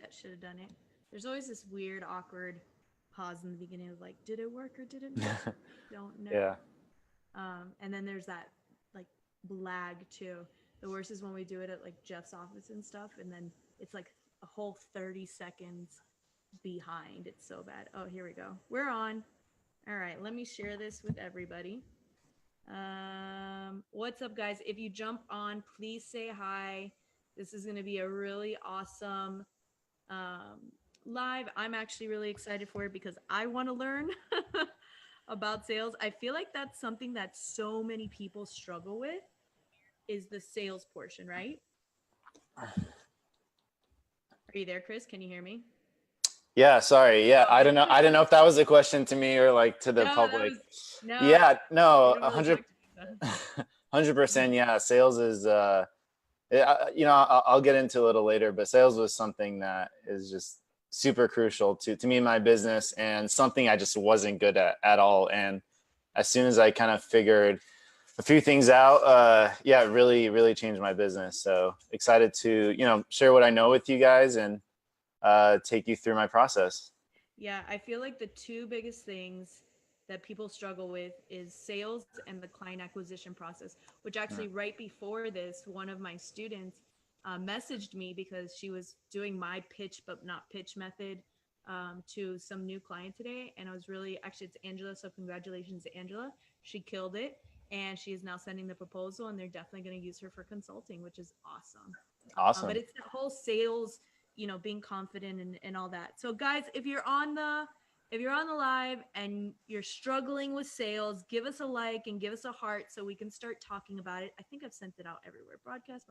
that should have done it. There's always this weird, awkward pause in the beginning of like, did it work or did it not? Don't know. Yeah. And then there's that like lag too. The worst is when we do it at like Jeff's office and stuff, and then it's like a whole 30 seconds behind. It's so bad. Oh, here we go. We're on. All right, let me share this with everybody. What's up, guys? If you jump on, please say hi. This is going to be a really awesome um, live. I'm actually really excited for it because I want to learn about sales. I feel like that's something that so many people struggle with is the sales portion, right? Are you there, Chris? Can you hear me? Yeah, sorry. Yeah, I don't know. I don't know if that was a question to me or like to the No, that public. was no. Yeah, We no, don't a really talk hundred, to people. 100%. Yeah, sales is, I'll get into a little later, but sales was something that is just super crucial to me in my business and something I just wasn't good at all. And as soon as I kind of figured a few things out, yeah, it really changed my business. So excited to, share what I know with you guys and take you through my process. Yeah, I feel like the two biggest things that people struggle with is sales and the client acquisition process, which actually right before this, one of my students messaged me because she was doing my pitch but not pitch method to some new client today. And I was really, actually, it's Angela. So congratulations to Angela. She killed it. And she is now sending the proposal, and they're definitely going to use her for consulting, which is awesome. But Awesome. it's the whole sales, being confident and all that. So guys, if you're on the live and you're struggling with sales, give us a like and give us a heart so we can start talking about it. I think I've sent it out everywhere. Broadcast.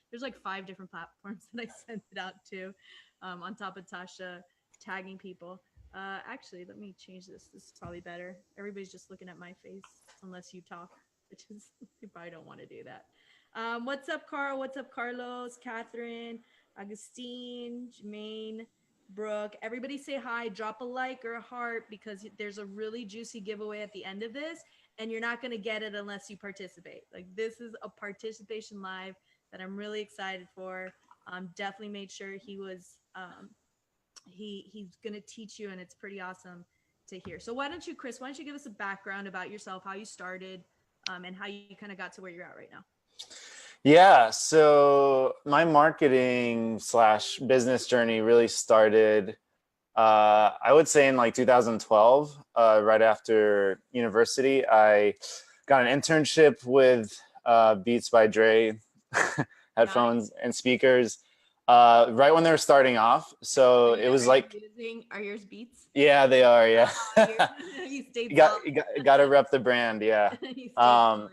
There's like 5 different platforms that I sent it out to, on top of Tasha tagging people. Actually, let me change this. This is probably better. Everybody's just looking at my face unless you talk, which is you probably don't want to do that. What's up, Carl? What's up, Carlos? Catherine, Augustine, Jermaine, Brooke. Everybody say hi. Drop a like or a heart because there's a really juicy giveaway at the end of this, and you're not going to get it unless you participate. Like, this is a participation live that I'm really excited for. Definitely made sure he was he's going to teach you, and it's pretty awesome to hear. So why don't you, Chris, why don't you give us a background about yourself, how you started, and how you kind of got to where you're at right now? Yeah, so my marketing slash business journey really started, I would say in like 2012, right after university. I got an internship with Beats by Dre Nice. headphones and speakers right when they were starting off. So it was Are you like, using, are yours Beats? yeah, they are. Yeah. Oh, you stayed you got, solid. you got, you got to rep the brand. Yeah. You stayed Um, solid.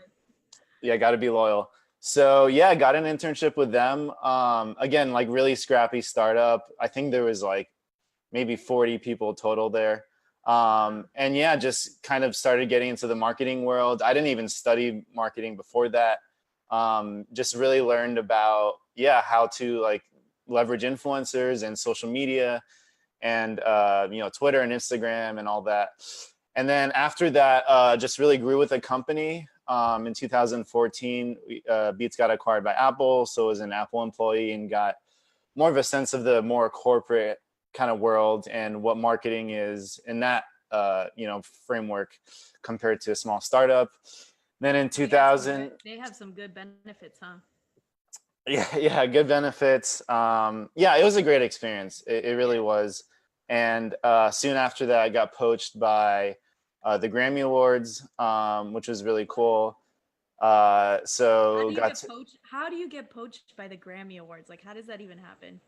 yeah, got to be loyal. So yeah, got an internship with them. Again, like really scrappy startup. I think there was like maybe 40 people total there. Wow. And yeah, just kind of started getting into the marketing world. I didn't even study marketing before that. Just really learned about, yeah, how to like leverage influencers and social media and, Twitter and Instagram and all that. And then after that, just really grew with the company. In 2014, Beats got acquired by Apple. So I was an Apple employee and got more of a sense of the more corporate kind of world and what marketing is in that, framework compared to a small startup. Then in They have some 2000, they have some good benefits, huh? yeah, good benefits. Yeah, it was a great experience. It really Yeah. was. And soon after that, I got poached by the Grammy Awards, which was really cool. How So do you got get to, poached? How do you get poached by the Grammy Awards? Like, how does that even happen?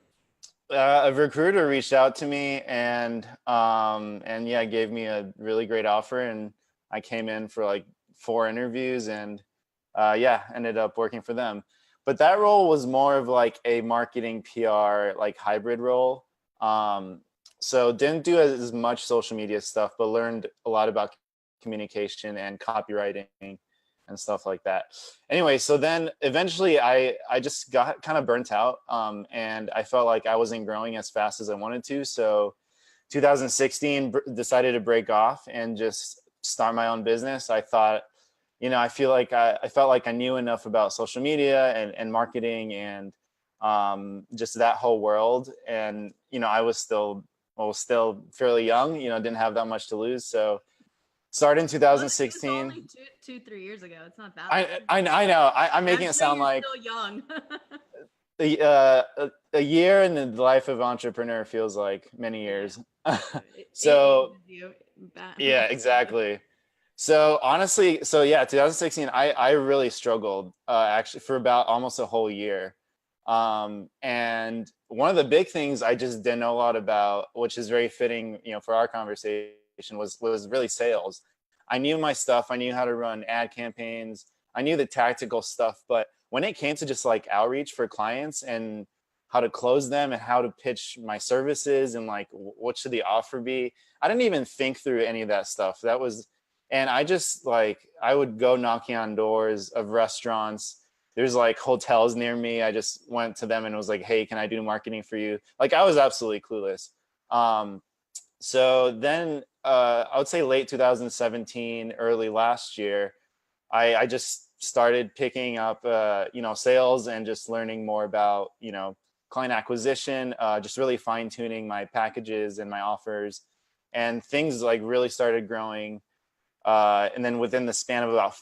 a recruiter reached out to me and yeah, gave me a really great offer, and I came in for like 4 interviews and yeah, ended up working for them. But that role was more of like a marketing PR like hybrid role. Um, so didn't do as much social media stuff, but learned a lot about communication and copywriting and stuff like that. Anyway, so then eventually I just got kind of burnt out, and I felt like I wasn't growing as fast as I wanted to. So 2016 decided to break off and just start my own business. I thought, I feel like I felt like I knew enough about social media and marketing and just that whole world. And, you know, I was still fairly young, you know, didn't have that much to lose. So started in It was 2016. only 3 years ago. It's not that I, long. I, I know I'm I'm making it sure sound you're like still young. a year in the life of entrepreneur feels like many Yeah, years. it So ages you. yeah, exactly. So honestly, so yeah, 2016, I really struggled actually for about almost a whole year. And one of the big things I just didn't know a lot about, which is very fitting, you know, for our conversation, was really sales. I knew my stuff. I knew how to run ad campaigns. I knew the tactical stuff, but when it came to just like outreach for clients and how to close them and how to pitch my services and like what should the offer be, I didn't even think through any of that stuff. That was, and I just like, I would go knocking on doors of restaurants. There's like hotels near me. I just went to them and was like, hey, can I do marketing for you? Like I was absolutely clueless. So then I would say late 2017, early last year, I just started picking up, you know, sales and just learning more about, you know, client acquisition, just really fine tuning my packages and my offers, and things like really started growing. And then within the span of about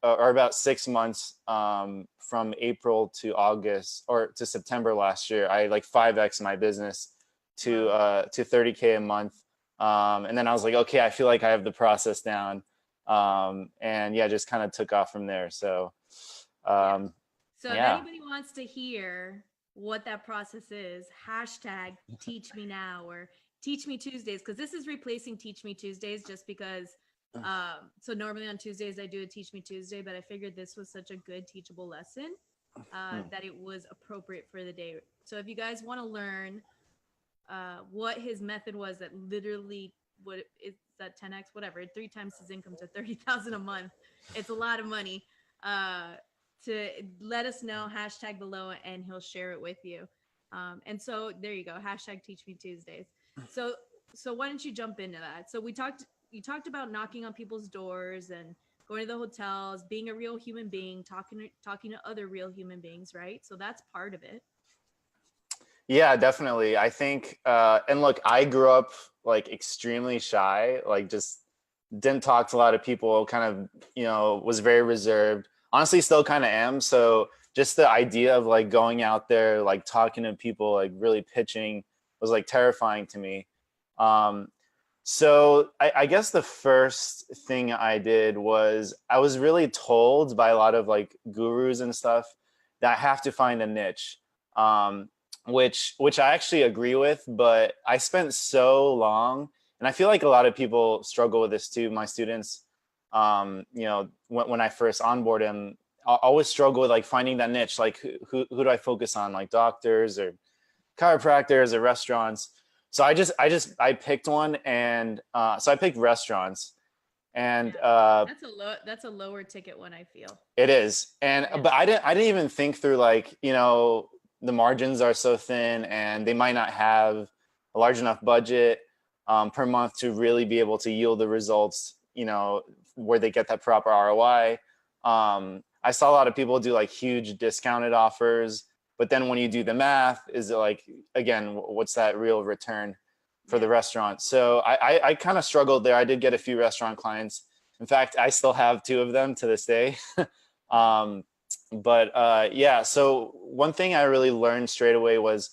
or about 6 months, from April to August or to September last year, I like 5x my business to 30K a month. And then I was like, okay, I feel like I have the process down. And yeah, just kind of took off from there. So Yeah. um, So if yeah. anybody wants to hear what that process is, hashtag teach me now or teach me Tuesdays, because this is replacing Teach Me Tuesdays just because so normally on Tuesdays I do a Teach Me Tuesday, but I figured this was such a good teachable lesson that it was appropriate for the day. So if you guys want to learn what his method was that literally what is that 10x whatever 3 times his income to 30,000 a month, it's a lot of money. To let us know, hashtag below, and he'll share it with you. And so there you go, hashtag Teach Me Tuesdays. So why don't you jump into that? So you talked about knocking on people's doors and going to the hotels, being a real human being, talking to other real human beings, right? So that's part of it. Yeah, definitely. I think, and look, I grew up like extremely shy, like just didn't talk to a lot of people, kind of, you know, was very reserved. Honestly, still kind of am. So just the idea of like going out there, like talking to people, like really pitching was like terrifying to me. Um, so I guess the first thing I did was I was really told by a lot of like gurus and stuff that I have to find a niche. Um, which I actually agree with, but I spent so long, and I feel like a lot of people struggle with this too. My students, you know, when I first onboard them, I always struggle with like finding that niche. Like who do I focus on? Like doctors or chiropractors or restaurants. So I picked one, and so I picked restaurants, and Yeah, that's a lower ticket one, I feel. it is. And Yeah. but I didn't even think through like, you know, the margins are so thin and they might not have a large enough budget per month to really be able to yield the results, you know, where they get that proper ROI. I saw a lot of people do like huge discounted offers, but then when you do the math, is it like, again, what's that real return for the Yeah. restaurant? So I kind of struggled there. I did get a few restaurant clients. In fact, I still have two of them to this day. um, but yeah, so one thing I really learned straight away was,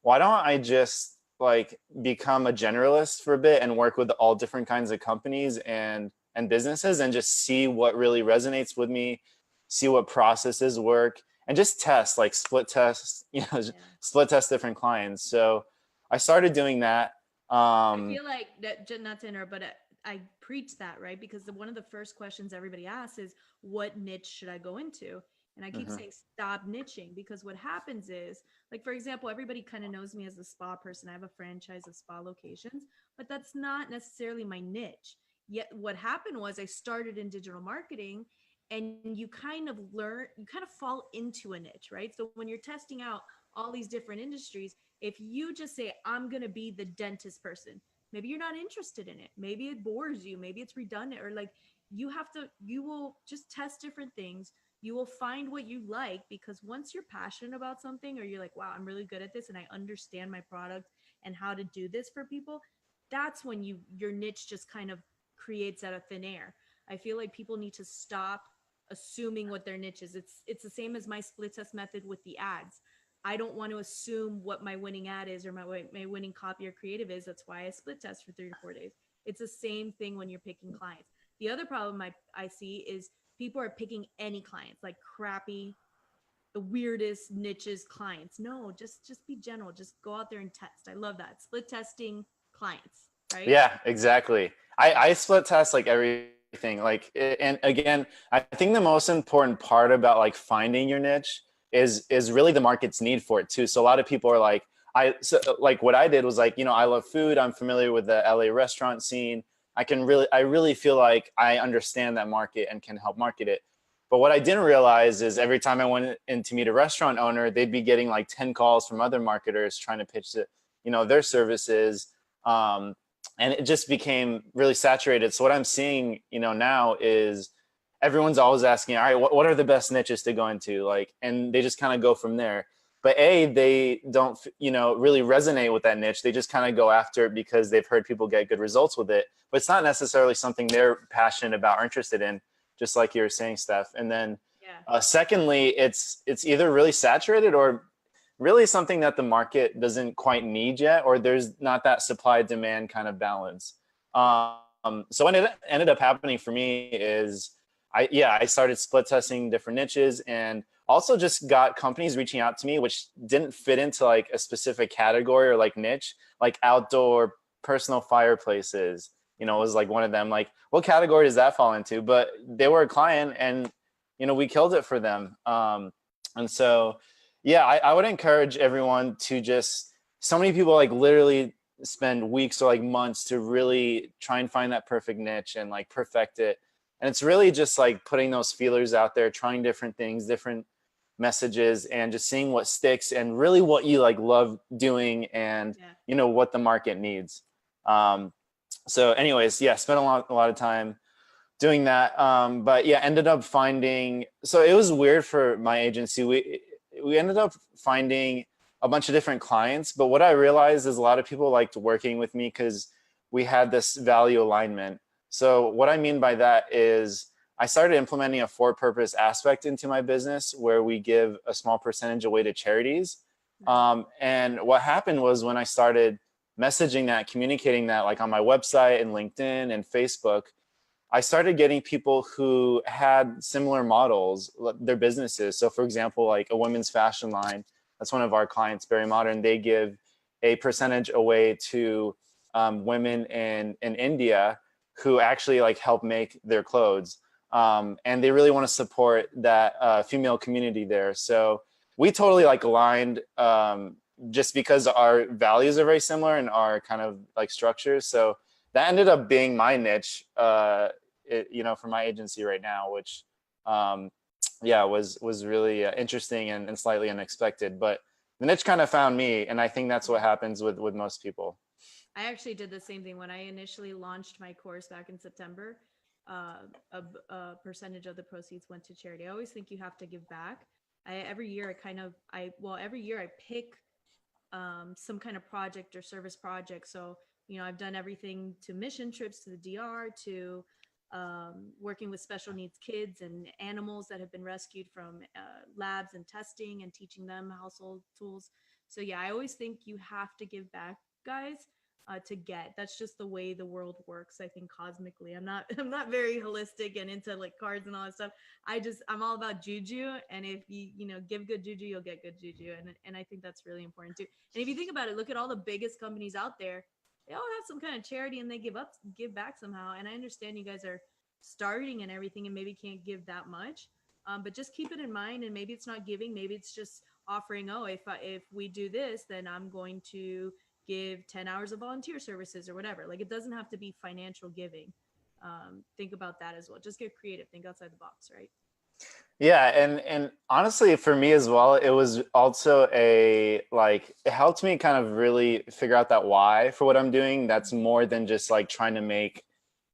why don't I just like become a generalist for a bit and work with all different kinds of companies and businesses and just see what really resonates with me, see what processes work, and just test, like split test, you know, Yeah. split test different clients. So I started doing that. I um feel like that, not to interrupt, but I preach that, right? Because one of the first questions everybody asks is, what niche should I go into? And I keep mhm, saying, stop niching, because what happens is, like, for example, everybody kind of knows me as a spa person. I have a franchise of spa locations, but that's not necessarily my niche. Yet, what happened was I started in digital marketing, and you kind of fall into a niche, right? So when you're testing out all these different industries, if you just say, I'm going to be the dentist person, maybe you're not interested in it. Maybe it bores you. Maybe it's redundant, or like you will just test different things. you will find what you like, because once you're passionate about something, or you're like, wow, I'm really good at this and I understand my product and how to do this for people, that's when your niche just kind of creates out of thin air. I feel like people need to stop assuming what their niche is. It's the same as my split test method with the ads. I don't want to assume what my winning ad is, or my winning copy or creative is. That's why I split test for 3 to 4 days. It's the same thing when you're picking clients. The other problem I see is people are picking any clients, like crappy, the weirdest niches clients. No, just be general. Just go out there and test. I love that. Split testing clients, right? Yeah, exactly. I split test like everything. Like, and again, I think the most important part about like finding your niche is really the market's need for it too. So a lot of people are like, like what I did was like, I love food. I'm familiar with the LA restaurant scene. I really feel like I understand that market and can help market it. But what I didn't realize is every time I went in to meet a restaurant owner, they'd be getting like 10 calls from other marketers trying to pitch it, their services. And it just became really saturated. So what I'm seeing, now is everyone's always asking, all right, what are the best niches to go into? Like, and they just kind of go from there. But they don't, really resonate with that niche. They just kind of go after it because they've heard people get good results with it. But it's not necessarily something they're passionate about or interested in, just like you were saying, Steph. And then secondly, it's either really saturated or really something that the market doesn't quite need yet, or there's not that supply demand kind of balance. So what ended up happening for me is I started split testing different niches, and also just got companies reaching out to me which didn't fit into like a specific category or like niche, like outdoor personal fireplaces, was like one of them. Like, what category does that fall into? But they were a client, and we killed it for them. And so yeah, I would encourage everyone to just, so many people like literally spend weeks or like months to really try and find that perfect niche and like perfect it. And it's really just like putting those feelers out there, trying different things, different messages, and just seeing what sticks and really what you like love doing, and what the market needs. So anyways, spent a lot of time doing that. But yeah, ended up finding, so it was weird for my agency. We ended up finding a bunch of different clients, but what I realized is a lot of people liked working with me because we had this value alignment. So what I mean by that is I started implementing a for-purpose aspect into my business where we give a small percentage away to charities. And what happened was, when I started messaging that, communicating that, like on my website and LinkedIn and Facebook, I started getting people who had similar models, their businesses. So for example, like a women's fashion line, that's one of our clients, Berry Modern. They give a percentage away to women in India who actually like help make their clothes. And they really want to support that female community there. So we totally like aligned, just because our values are very similar and our kind of like structures. So that ended up being my niche, for my agency right now, which, was really interesting and slightly unexpected. But the niche kind of found me, and I think that's what happens with most people. I actually did the same thing when I initially launched my course back in September. A percentage of the proceeds went to charity. I always think you have to give back. Every year I pick some kind of project or service project. So I've done everything to mission trips to the DR, to working with special needs kids and animals that have been rescued from labs and testing, and teaching them household tools. So yeah, I always think you have to give back, guys, to get. That's just the way the world works, I think, cosmically. I'm not very holistic and into like cards and all that stuff. I'm all about juju, and if you give good juju, you'll get good juju, and I think that's really important too. And if you think about it, look at all the biggest companies out there. They all have some kind of charity, and they give back somehow. And I understand you guys are starting and everything, and maybe can't give that much, but just keep it in mind. And maybe it's not giving, maybe it's just offering, if we do this, then I'm going to give 10 hours of volunteer services or whatever. Like, it doesn't have to be financial giving. Think about that as well. Just get creative, think outside the box, right? Yeah, and honestly, for me as well, it was also it helped me kind of really figure out that why for what I'm doing. That's more than just like trying to make,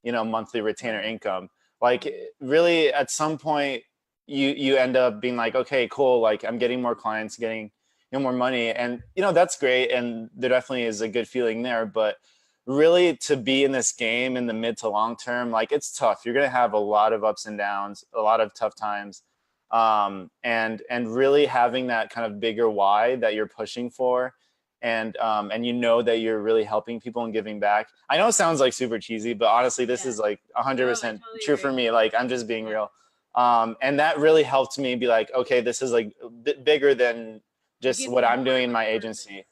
monthly retainer income. Like, really, at some point, you end up being like, okay, cool, like I'm getting more clients, getting more money, and that's great, and there definitely is a good feeling there. But really, to be in this game in the mid to long term, like it's tough. You're gonna have a lot of ups and downs, a lot of tough times, and really having that kind of bigger why that you're pushing for, and that you're really helping people and giving back. I know it sounds like super cheesy, but honestly, this is like 100% true for me. Like I'm just being real. And that really helped me be like, okay, this is like a bit bigger than just what I'm doing in my agency.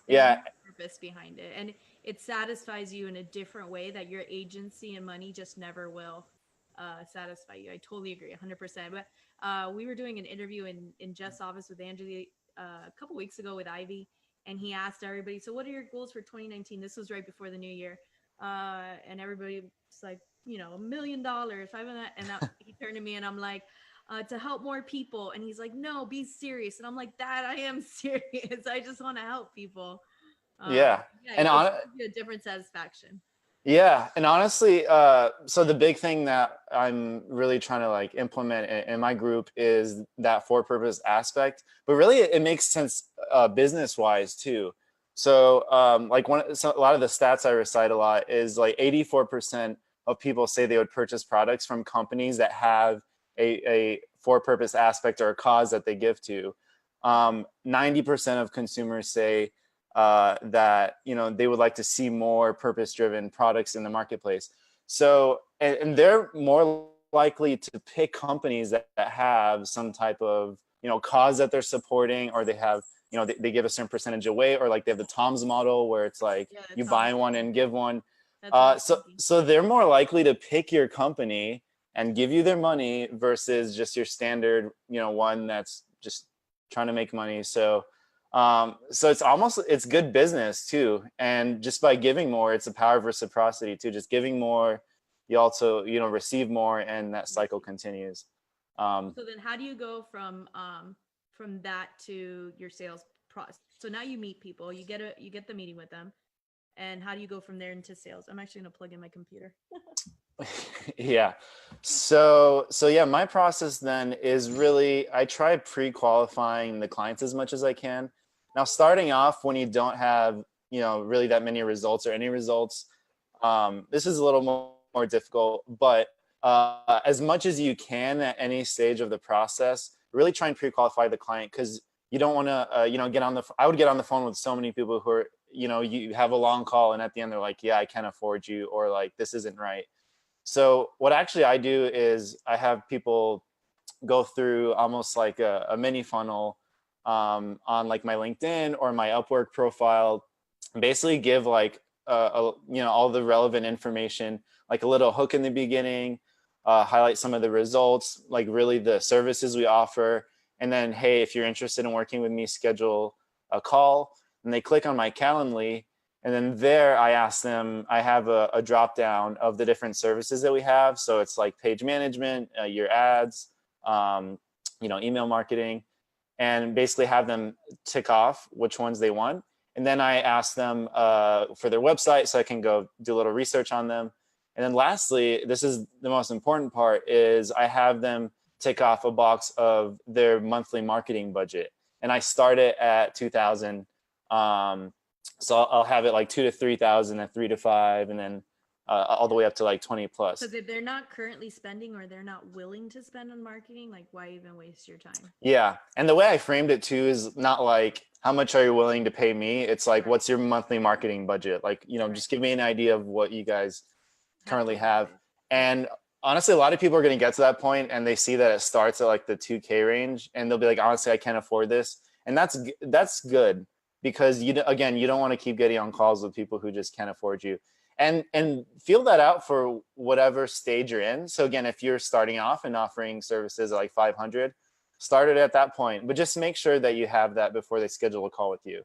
Yeah. Purpose behind it, and it satisfies you in a different way that your agency and money just never will satisfy you. I totally agree 100%. But we were doing an interview in Jeff's office with Angela a couple weeks ago with Ivy, and he asked everybody, so what are your goals for 2019? This was right before the new year. And everybody was like, $1 million, 500, and he turned to me and I'm like, to help more people. And he's like, no, be serious. And I'm like, Dad, I am serious. I just want to help people. Yeah. And it gives you a different satisfaction. Yeah. And honestly, so the big thing that I'm really trying to like implement in my group is that for purpose aspect, but really it makes sense business wise too. So like a lot of the stats I recite a lot is like 84% of people say they would purchase products from companies that have a for purpose aspect or a cause that they give to. 90% of consumers say that they would like to see more purpose-driven products in the marketplace. So and they're more likely to pick companies that have some type of cause that they're supporting, or they have they give a certain percentage away, or like they have the Tom's model where it's like you buy one and give one. So they're more likely to pick your company and give you their money versus just your standard one that's just trying to make money. So it's good business too. And just by giving more, it's a power of reciprocity too. Just giving more, you also, receive more, and that cycle continues. So then how do you go from that to your sales process? So now you meet people, you get the meeting with them, and how do you go from there into sales? I'm actually going to plug in my computer. Yeah. So yeah, my process then is really, I try pre-qualifying the clients as much as I can. Now, starting off when you don't have, really that many results or any results, this is a little more difficult, but as much as you can at any stage of the process, really try and pre-qualify the client, because you don't want to, I would get on the phone with so many people who are, you have a long call and at the end they're like, yeah, I can't afford you, or like, this isn't right. So what actually I do is I have people go through almost like a mini funnel on like my LinkedIn or my Upwork profile, basically give like all the relevant information, like a little hook in the beginning, highlight some of the results, like really the services we offer, and then, hey, if you're interested in working with me, schedule a call. And they click on my Calendly, and then there I ask them, I have a drop down of the different services that we have. So it's like page management, your ads, email marketing, and basically have them tick off which ones they want. And then I ask them for their website so I can go do a little research on them. And then lastly, this is the most important part, is I have them tick off a box of their monthly marketing budget. And I start it at 2,000. So I'll have it like 2,000 to 3,000, and 3,000 to 5,000, and then all the way up to like 20 plus. Because if they're not currently spending, or they're not willing to spend on marketing, like why even waste your time? Yeah. And the way I framed it too is not like, how much are you willing to pay me? It's like, what's your monthly marketing budget? Like, just give me an idea of what you guys currently have. And honestly, a lot of people are going to get to that point and they see that it starts at like the 2K range, and they'll be like, honestly, I can't afford this. And that's good, because you don't want to keep getting on calls with people who just can't afford you. And feel that out for whatever stage you're in. So again, if you're starting off and offering services at like 500, start it at that point, but just make sure that you have that before they schedule a call with you.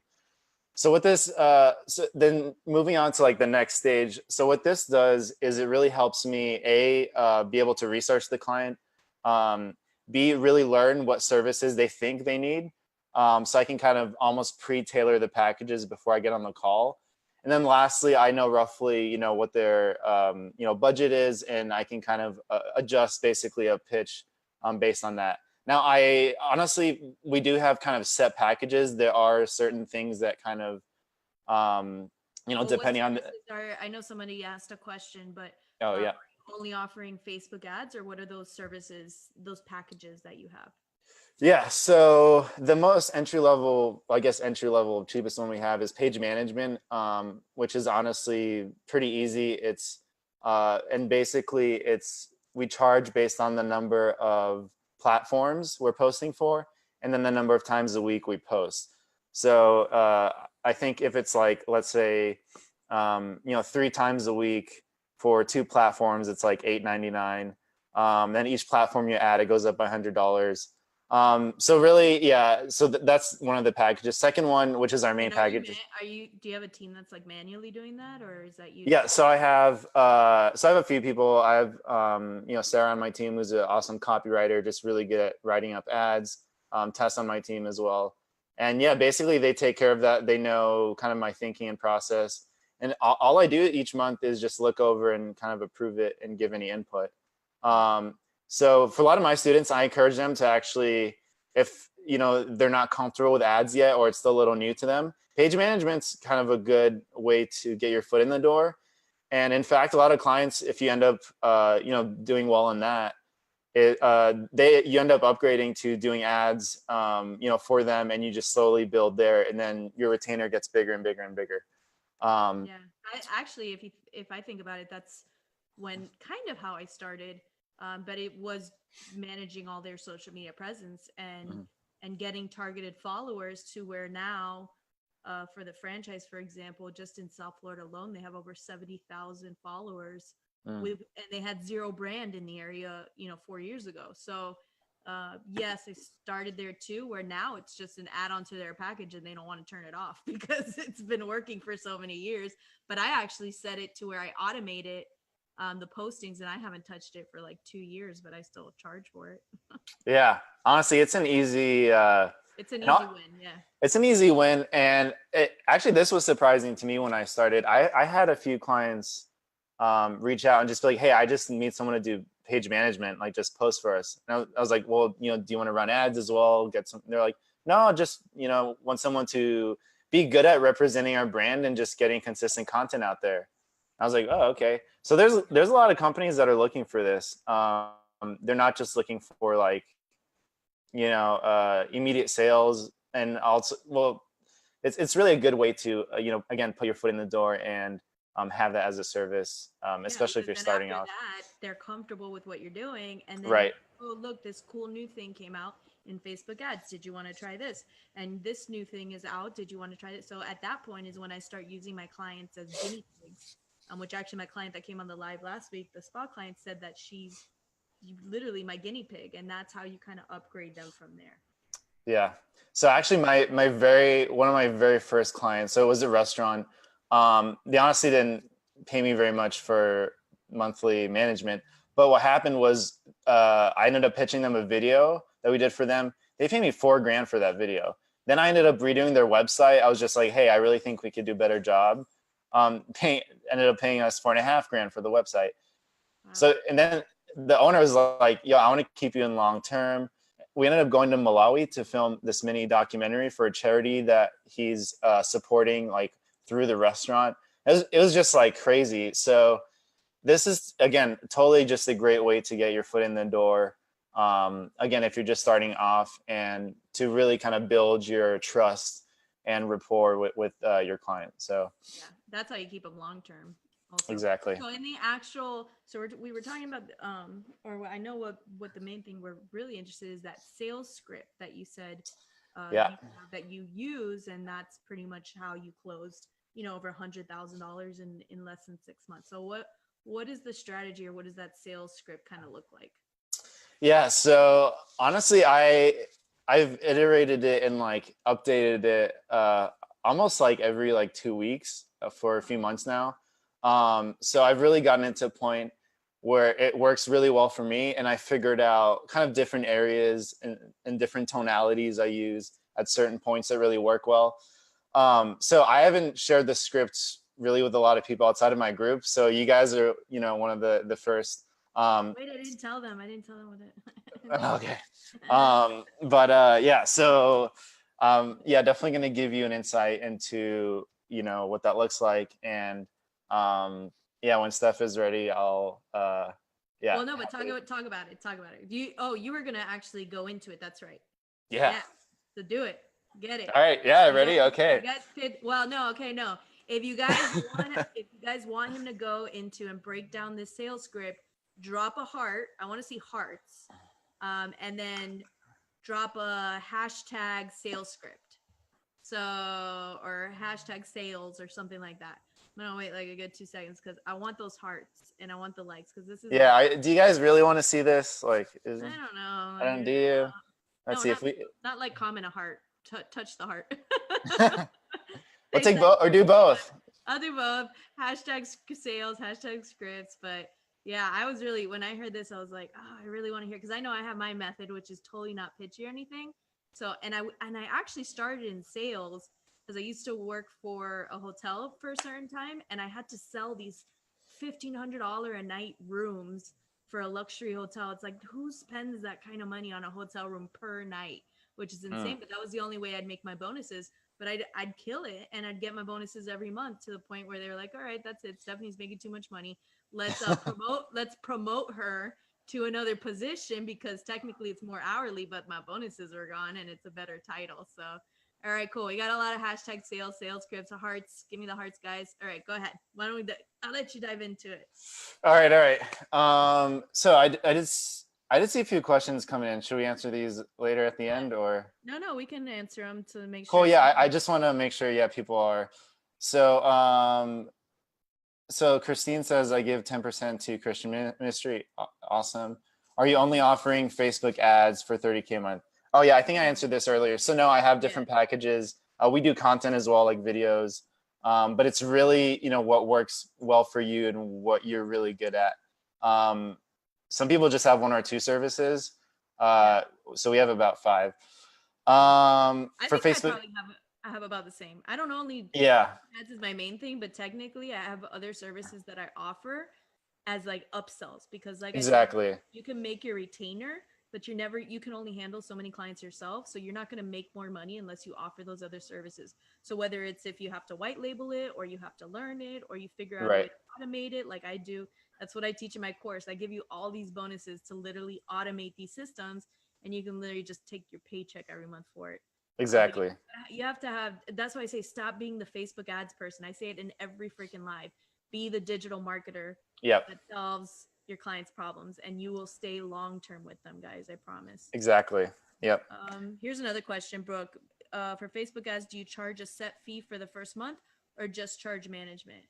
So with this, so then moving on to like the next stage. So what this does is it really helps me be able to research the client, B, really learn what services they think they need. So I can kind of almost pre-tailor the packages before I get on the call. And then lastly, I know roughly, what their, budget is, and I can kind of adjust basically a pitch based on that. Now, I honestly, we do have kind of set packages. There are certain things that kind of, depending on. I know somebody asked a question, but Oh yeah. are you only offering Facebook ads, or what are those services, those packages that you have? Yeah, so the most entry level, cheapest one we have is page management, which is honestly pretty easy. It's and basically we charge based on the number of platforms we're posting for, and then the number of times a week we post. So I think if it's like, let's say, 3 times a week for 2 platforms, it's like $8.99. Then each platform you add, it goes up by $100. So really, yeah, so that's one of the packages. Second one, which is our main package. Do you have a team that's like manually doing that, or is that you? Yeah, so I have a few people. I have Sarah on my team, who's an awesome copywriter, just really good at writing up ads. Tess on my team as well. And yeah, basically they take care of that. They know kind of my thinking and process. And all I do each month is just look over and kind of approve it and give any input. So for a lot of my students, I encourage them to actually, if they're not comfortable with ads yet, or it's still a little new to them, page management's kind of a good way to get your foot in the door. And in fact, a lot of clients, if you end up doing well in that, you end up upgrading to doing ads for them, and you just slowly build there, and then your retainer gets bigger and bigger and bigger. Yeah, I actually, if I think about it, that's when kind of how I started. But it was managing all their social media presence and getting targeted followers to where now, for the franchise, for example, just in South Florida alone, they have over 70,000 followers and they had zero brand in the area, 4 years ago. So yes, they started there too, where now it's just an add-on to their package and they don't want to turn it off because it's been working for so many years. But I actually set it to where I automate it, the postings, and I haven't touched it for like 2 years, but I still charge for it. Yeah, honestly, it's an easy win. Yeah, it's an easy win. And actually, this was surprising to me when I started. I had a few clients reach out and just be like, hey, I just need someone to do page management, like just post for us. And I was like, well, do you want to run ads as well? Get some. They're like, no, just want someone to be good at representing our brand and just getting consistent content out there. I was like, oh, okay. So there's a lot of companies that are looking for this. They're not just looking for like, immediate sales, and also, well, it's really a good way to, again, put your foot in the door and have that as a service, especially if you're starting off. They're comfortable with what you're doing, and then right. Oh, look, this cool new thing came out in Facebook ads. Did you want to try this? And this new thing is out. Did you want to try it? So at that point is when I start using my clients as guinea pigs. Which actually my client that came on the live last week, the spa client, said that she's literally my guinea pig, and that's how you kind of upgrade them from there. Yeah. So actually one of my very first clients, so it was a restaurant. They honestly didn't pay me very much for monthly management, but what happened was I ended up pitching them a video that we did for them. They paid me $4,000 for that video. Then I ended up redoing their website. I was just like, hey, I really think we could do a better job. Ended up paying us $4,500 for the website. Wow. So, and then the owner was like, yo, I want to keep you in long term. We ended up going to Malawi to film this mini documentary for a charity that he's supporting, like through the restaurant. It was just like crazy. So this is, again, totally just a great way to get your foot in the door. Again, if you're just starting off, and to really kind of build your trust and rapport with your client. So yeah, that's how you keep them long term. Exactly. So in the actual, we were talking about, or I know what the main thing we're really interested in is that sales script that you said, that you use, and that's pretty much how you closed, over $100,000 in less than 6 months. So what is the strategy, or what does that sales script kind of look like? Yeah. So honestly, I've iterated it and like updated it almost like every 2 weeks for a few months now. So I've really gotten into a point where it works really well for me, and I figured out kind of different areas and different tonalities I use at certain points that really work well. So I haven't shared the scripts really with a lot of people outside of my group. So you guys are, one of the first. Wait, I didn't tell them. I didn't tell them what it. Okay. But yeah, so yeah, definitely going to give you an insight into, you know, what that looks like. And yeah, when Steph is ready, I'll yeah. Well, no, but talk about it. Talk about it. You were gonna actually go into it. That's right. Yeah. Yeah. So do it. Get it. All right. Yeah. You Ready. guys, Okay. you guys could. Well, no. Okay, no. If you guys if you guys want him to go into and break down this sales script, drop a heart. I want to see hearts, and then drop a hashtag sales script. So or hashtag sales or something like that. I'm gonna wait like a good 2 seconds because I want those hearts and I want the likes because this is Yeah. Do you guys really want to see this? Like, I don't know. I don't do you? Let's No, see not, if we. not like comment a heart. Touch the heart. We'll take both or do both. I'll do both. Hashtag sales, hashtag scripts. But yeah, I was really when I heard this, I was like, oh, I really want to hear because I know I have my method, which is totally not pitchy or anything. So and I actually started in sales because I used to work for a hotel for a certain time, and I had to sell these $1,500 a night rooms for a luxury hotel. It's like who spends that kind of money on a hotel room per night, which is insane. But that was the only way I'd make my bonuses. But I'd kill it and I'd get my bonuses every month to the point where they were like, all right, that's it. Stephanie's making too much money. Let's promote her to another position because technically it's more hourly, but my bonuses are gone and it's a better title. So, all right, cool. We got a lot of hashtag sales scripts, hearts. Give me the hearts, guys. All right, go ahead. Why don't we? I'll let you dive into it. All right, all right. So I did see a few questions coming in. Should we answer these later at the end or? No, we can answer them to make sure. Cool. Yeah, I just want to make sure. Yeah, people are. So so Christine says I give 10% to Christian ministry. Awesome. Are you only offering Facebook ads for 30K a month? Oh yeah, I think I answered this earlier. So no, I have different packages. We do content as well, like videos. But it's really, you know, what works well for you and what you're really good at. Some people just have one or two services. So we have about 5. For Facebook, I have about the same. I don't only ads is my main thing, but technically I have other services that I offer as like upsells because like exactly. I said, you can make your retainer, but you can only handle so many clients yourself. So you're not going to make more money unless you offer those other services. So whether it's if you have to white label it or you have to learn it or you figure out a way to automate it like I do, that's what I teach in my course. I give you all these bonuses to literally automate these systems and you can literally just take your paycheck every month for it. Exactly. You have to have, that's why I say stop being the Facebook ads person. I say it in every freaking live. Be the digital marketer that solves your clients' problems and you will stay long-term with them, guys. I promise. Exactly. Yep. Here's another question, Brooke. For Facebook ads, do you charge a set fee for the first month or just charge management?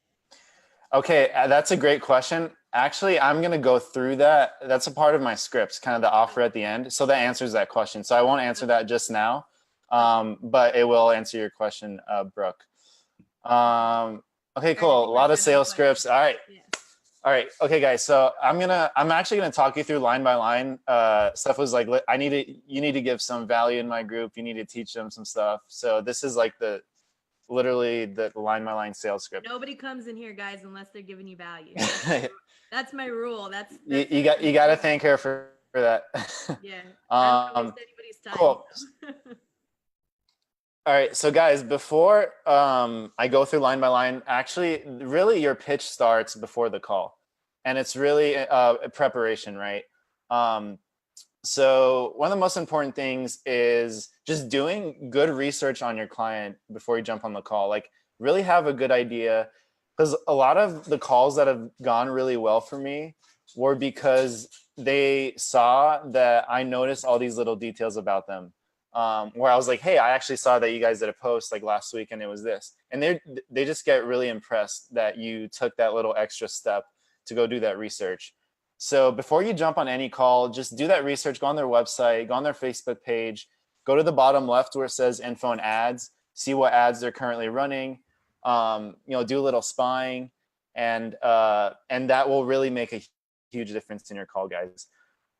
Okay, that's a great question. Actually, I'm going to go through that. That's a part of my scripts, kind of the offer at the end. So that answers that question. So I won't answer that just now, but it will answer your question, Brooke. Okay, cool. A lot of sales scripts. All right. All right. Okay, guys. So I'm actually going to talk you through line by line. Steph was like, you need to give some value in my group. You need to teach them some stuff. So this is like literally the line by line sales script. Nobody comes in here, guys, unless they're giving you value. That's my rule. That's you got to thank her for that. Yeah. I don't waste anybody's time. Cool. So. All right. So guys, before I go through line by line, actually, really your pitch starts before the call. And it's really a preparation, right? So one of the most important things is just doing good research on your client before you jump on the call. Like really have a good idea, because a lot of the calls that have gone really well for me were because they saw that I noticed all these little details about them. Where I was like, hey, I actually saw that you guys did a post like last week and it was this. And they just get really impressed that you took that little extra step to go do that research. So before you jump on any call, just do that research, go on their website, go on their Facebook page, go to the bottom left where it says info and ads, see what ads they're currently running, do a little spying, and that will really make a huge difference in your call, guys.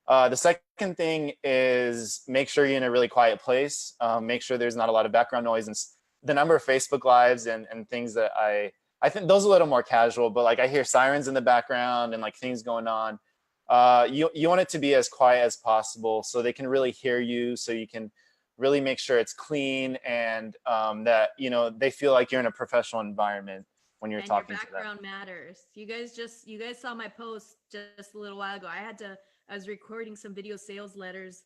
The second thing is make sure you're in a really quiet place. Make sure there's not a lot of background noise, and the number of Facebook lives and things that I think those are a little more casual, but like I hear sirens in the background and like things going on. you want it to be as quiet as possible so they can really hear you, so you can really make sure it's clean, and that, you know, they feel like you're in a professional environment when you're And your talking to them. background matters. You guys saw my post just a little while ago. I was recording some video sales letters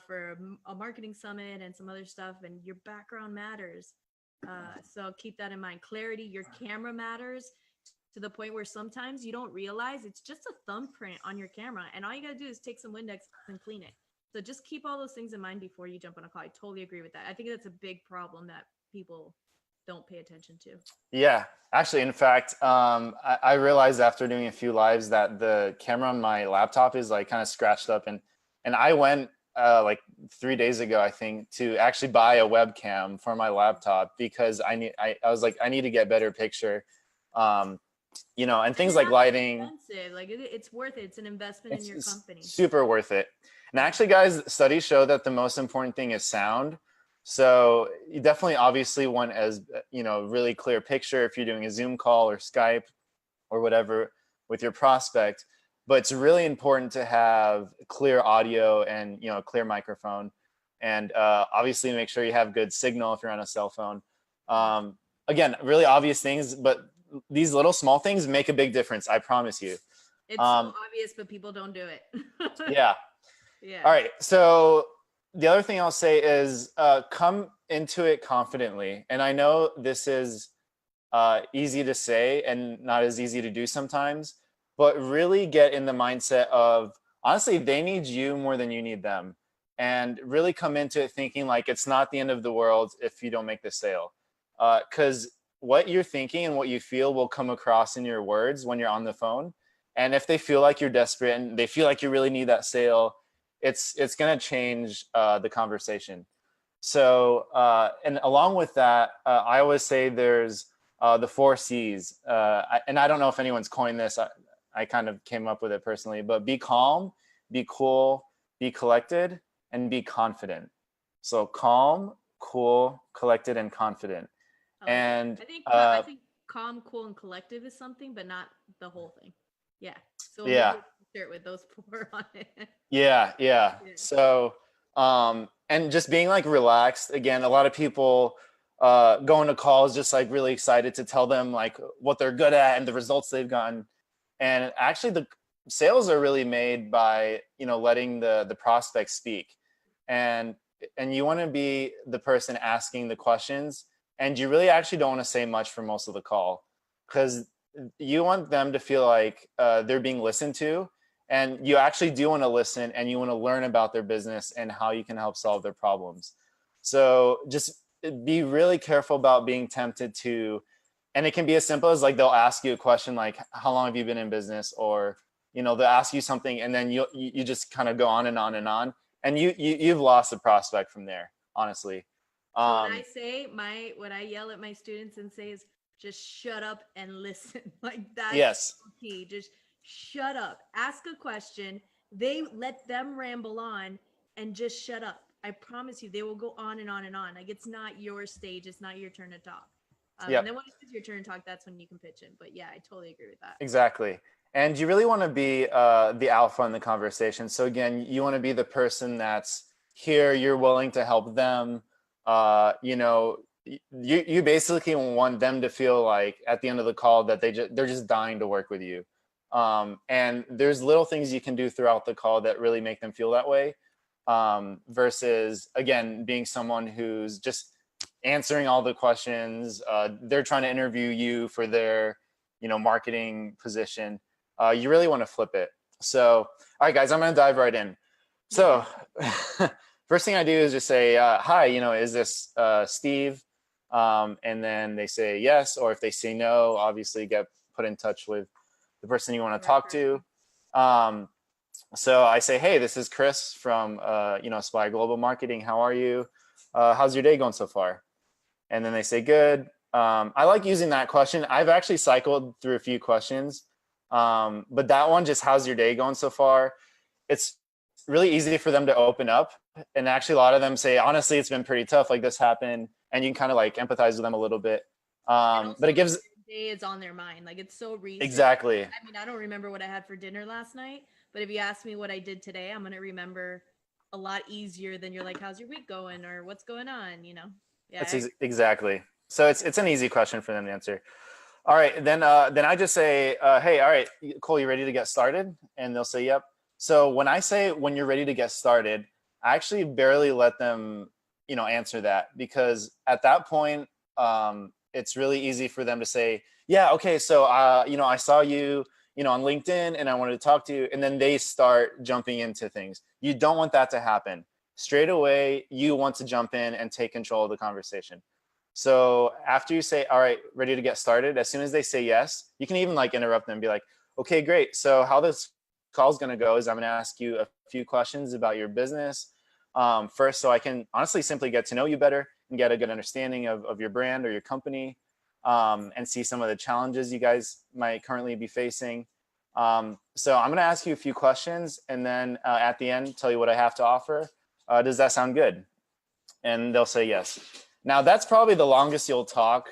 for a marketing summit and some other stuff, and your background matters. So keep that in mind. Clarity, your camera matters to the point where sometimes you don't realize it's just a thumbprint on your camera, and all you gotta do is take some Windex and clean it. So just keep all those things in mind before you jump on a call. I totally agree with that. I think that's a big problem that people don't pay attention to. Yeah, actually, in fact, I realized after doing a few lives that the camera on my laptop is like kind of scratched up, and I went like 3 days ago, I think, to actually buy a webcam for my laptop because I was like, I need to get better picture, you know, and things like lighting. Expensive. Like it's worth it. It's an investment in your company. Super worth it. And actually, guys, studies show that the most important thing is sound. So you definitely obviously want, as you know, really clear picture if you're doing a Zoom call or Skype or whatever with your prospect. But it's really important to have clear audio and, you know, a clear microphone, and obviously make sure you have good signal if you're on a cell phone. Again, really obvious things, but these little small things make a big difference. I promise you. It's so obvious, but people don't do it. Yeah. Yeah. All right. So the other thing I'll say is come into it confidently. And I know this is easy to say and not as easy to do sometimes, but really get in the mindset of, honestly, they need you more than you need them. And really come into it thinking like it's not the end of the world if you don't make the sale. Because what you're thinking and what you feel will come across in your words when you're on the phone. And if they feel like you're desperate and they feel like you really need that sale, it's going to change the conversation. So, and along with that, I always say there's the 4 C's. And I don't know if anyone's coined this. I kind of came up with it personally, but be calm, be cool, be collected, and be confident. So calm, cool, collected, and confident. And I think calm, cool, and collective is something, but not the whole thing. Yeah. So yeah, start with those 4 on it. Yeah. So, and just being like relaxed. Again, a lot of people go into calls just like really excited to tell them like what they're good at and the results they've gotten. And actually, the sales are really made by, you know, letting the prospect speak, and you want to be the person asking the questions, and you really actually don't want to say much for most of the call, because you want them to feel like they're being listened to, and you actually do want to listen, and you want to learn about their business and how you can help solve their problems. So just be really careful about being tempted to, and it can be as simple as like they'll ask you a question like, how long have you been in business? Or, you know, they'll ask you something and then you just kind of go on and on and on, and you've lost the prospect from there, honestly. So what I yell at my students and say is just shut up and listen. Like that's yes. key. Just shut up. Ask a question. They let them ramble on and just shut up. I promise you, they will go on and on and on. Like it's not your stage. It's not your turn to talk. And then when it's your turn to talk, that's when you can pitch in. But yeah, I totally agree with that. Exactly. And you really want to be the alpha in the conversation. So again, you want to be the person that's here. You're willing to help them. You know, you basically want them to feel like at the end of the call that they're just dying to work with you. And there's little things you can do throughout the call that really make them feel that way. Versus again, being someone who's just answering all the questions. They're trying to interview you for their, you know, marketing position. You really want to flip it. So, all right, guys, I'm going to dive right in. So first thing I do is just say, hi, you know, is this Steve? And then they say yes, or if they say no, obviously get put in touch with the person you want to talk to. So I say, hey, this is Chris from, you know, Aspire Global Marketing. How are you? How's your day going so far? And then they say, good. I like using that question. I've actually cycled through a few questions, but that one, just how's your day going so far? It's really easy for them to open up. And actually a lot of them say, honestly, it's been pretty tough. Like this happened, and you can kind of like empathize with them a little bit. But it gives day is on their mind. Like it's so recent. Exactly. I mean, I don't remember what I had for dinner last night, But if you ask me what I did today, I'm going to remember a lot easier than you're like, how's your week going or what's going on, you know? Yeah. That's exactly. So it's an easy question for them to answer. All right, then I just say, hey, all right, Cole, you ready to get started? And they'll say, yep. So when I say when you're ready to get started, I actually barely let them, answer that, because at that point, it's really easy for them to say, yeah, okay, so I saw you, on LinkedIn, and I wanted to talk to you, and then they start jumping into things. You don't want that to happen. Straight away, you want to jump in and take control of the conversation. So after you say, all right, ready to get started, as soon as they say yes, you can even like interrupt them and be like, okay, great. So how this call is going to go is I'm going to ask you a few questions about your business first, so I can honestly simply get to know you better and get a good understanding of your brand or your company, and see some of the challenges you guys might currently be facing. So I'm going to ask you a few questions, and then at the end, tell you what I have to offer. Does that sound good? And they'll say yes. Now, that's probably the longest you'll talk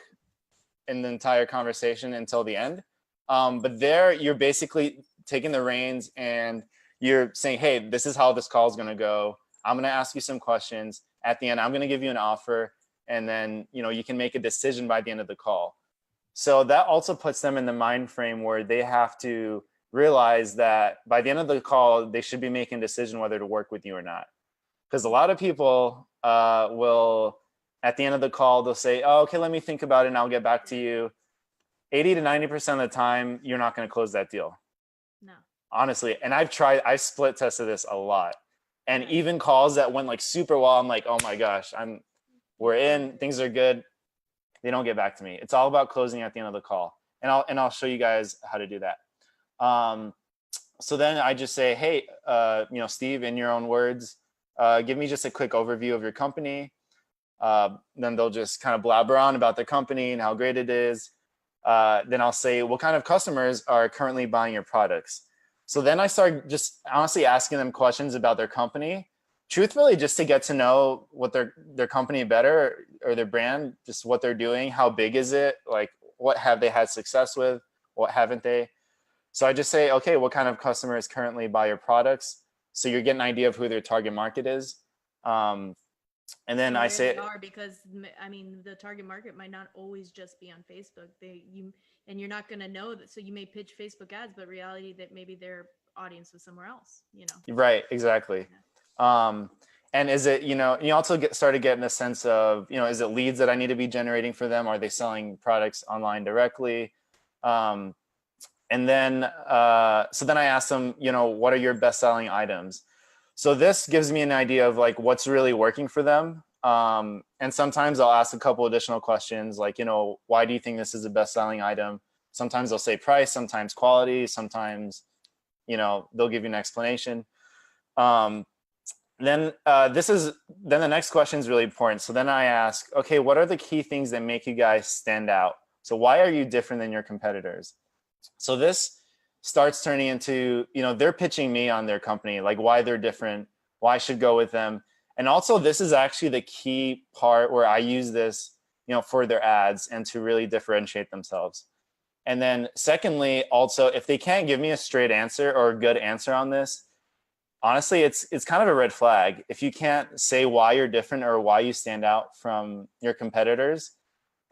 in the entire conversation until the end. But there, you're basically taking the reins and you're saying, hey, this is how this call is going to go. I'm going to ask you some questions. At the end, I'm going to give you an offer. And then, you can make a decision by the end of the call. So that also puts them in the mind frame where they have to realize that by the end of the call, they should be making a decision whether to work with you or not. Because a lot of people will, at the end of the call, they'll say, oh, okay, let me think about it and I'll get back to you. 80 to 90% of the time, you're not going to close that deal. No. Honestly. And I split tested this a lot. And even calls that went like super well, I'm like, oh my gosh, we're in, things are good. They don't get back to me. It's all about closing at the end of the call. And I'll show you guys how to do that. So then I just say, hey, Steve, in your own words, give me just a quick overview of your company. Then they'll just kind of blabber on about the company and how great it is. Then I'll say, what kind of customers are currently buying your products? So then I start just honestly asking them questions about their company, truthfully, just to get to know what their company better, or their brand, just what they're doing, how big is it, like what have they had success with, what haven't they? So I just say, okay, what kind of customers currently buy your products? So you're getting an idea of who their target market is. And then I say, because I mean, the target market might not always just be on Facebook. And you're not going to know that. So you may pitch Facebook ads, but reality that maybe their audience was somewhere else, Right. Exactly. Yeah. And is it, you also started getting a sense of, is it leads that I need to be generating for them? Are they selling products online directly? And then, so then I asked them, what are your best selling items? So this gives me an idea of like what's really working for them. And sometimes I'll ask a couple additional questions like, why do you think this is the best selling item? Sometimes they'll say price, sometimes quality, sometimes, they'll give you an explanation. Then the next question is really important. So then I ask, okay, what are the key things that make you guys stand out? So why are you different than your competitors? So this starts turning into, they're pitching me on their company, like why they're different, why I should go with them. And also this is actually the key part where I use this, for their ads and to really differentiate themselves. And then secondly, also, if they can't give me a straight answer or a good answer on this, honestly, it's kind of a red flag. If you can't say why you're different or why you stand out from your competitors,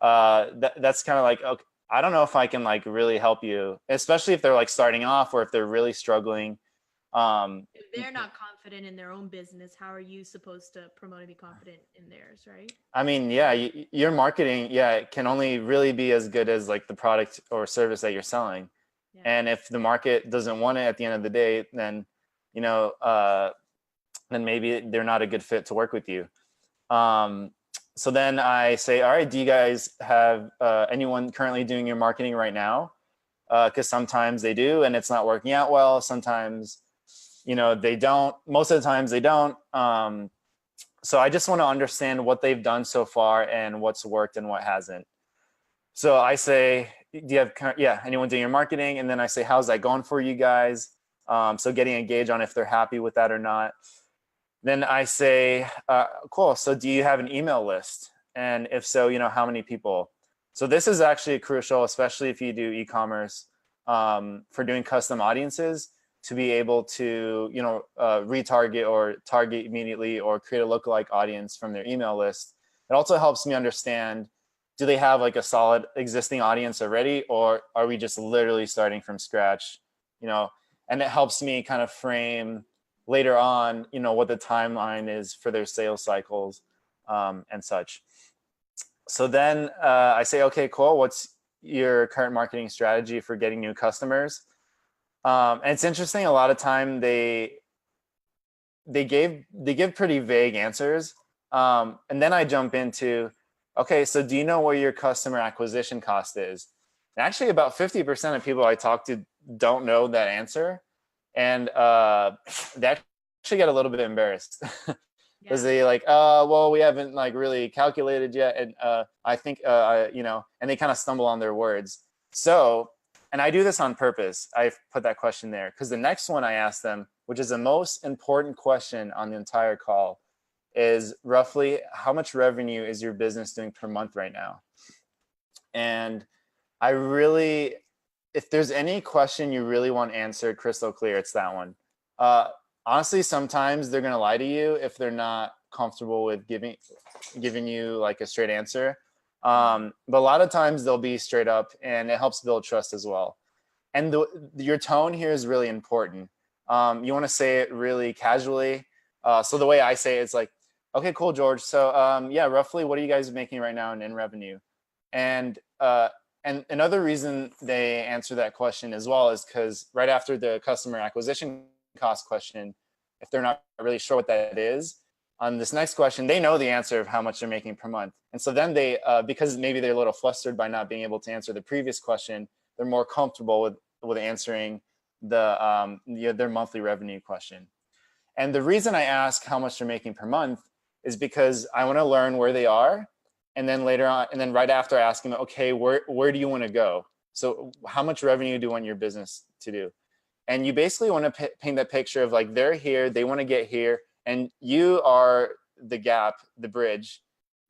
that's kind of like, okay, I don't know if I can like really help you, especially if they're like starting off or if they're really struggling. If they're not confident in their own business, how are you supposed to promote and be confident in theirs, right? I mean, yeah, your marketing, it can only really be as good as like the product or service that you're selling. Yeah. And if the market doesn't want it at the end of the day, then, then maybe they're not a good fit to work with you. So then I say, all right, do you guys have anyone currently doing your marketing right now? Because sometimes they do and it's not working out well. Sometimes, they don't. Most of the times they don't. So I just want to understand what they've done so far and what's worked and what hasn't. So I say, do you have anyone doing your marketing? And then I say, how's that going for you guys? So getting engaged on if they're happy with that or not. Then I say, cool. So do you have an email list? And if so, how many people? So this is actually crucial, especially if you do e-commerce, for doing custom audiences, to be able to, retarget or target immediately or create a lookalike audience from their email list. It also helps me understand, do they have like a solid existing audience already, or are we just literally starting from scratch? And it helps me kind of frame later on, what the timeline is for their sales cycles and such. So then I say, okay, cool. What's your current marketing strategy for getting new customers? And it's interesting. A lot of time they give pretty vague answers. And then I jump into, okay, so do you know what your customer acquisition cost is? And actually about 50% of people I talk to don't know that answer. And they actually get a little bit embarrassed because they like, well, we haven't like really calculated yet. And I think, and they kind of stumble on their words. So, and I do this on purpose. I put that question there because the next one I ask them, which is the most important question on the entire call, is roughly how much revenue is your business doing per month right now? And I really, if there's any question you really want answered crystal clear, it's that one. Honestly, sometimes they're gonna lie to you if they're not comfortable with giving you like a straight answer. But a lot of times they'll be straight up, and it helps build trust as well. And your tone here is really important. You want to say it really casually. So the way I say it is like, okay, cool, George. So yeah, roughly what are you guys making right now in revenue? And another reason they answer that question as well is because right after the customer acquisition cost question, if they're not really sure what that is, on this next question, they know the answer of how much they're making per month. And so then they, because maybe they're a little flustered by not being able to answer the previous question, they're more comfortable with answering their monthly revenue question. And the reason I ask how much they're making per month is because I want to learn where they are. And then later on, and then right after I ask them, okay, where do you want to go? So how much revenue do you want your business to do? And you basically want to paint that picture of like, they're here, they want to get here, and you are the gap, the bridge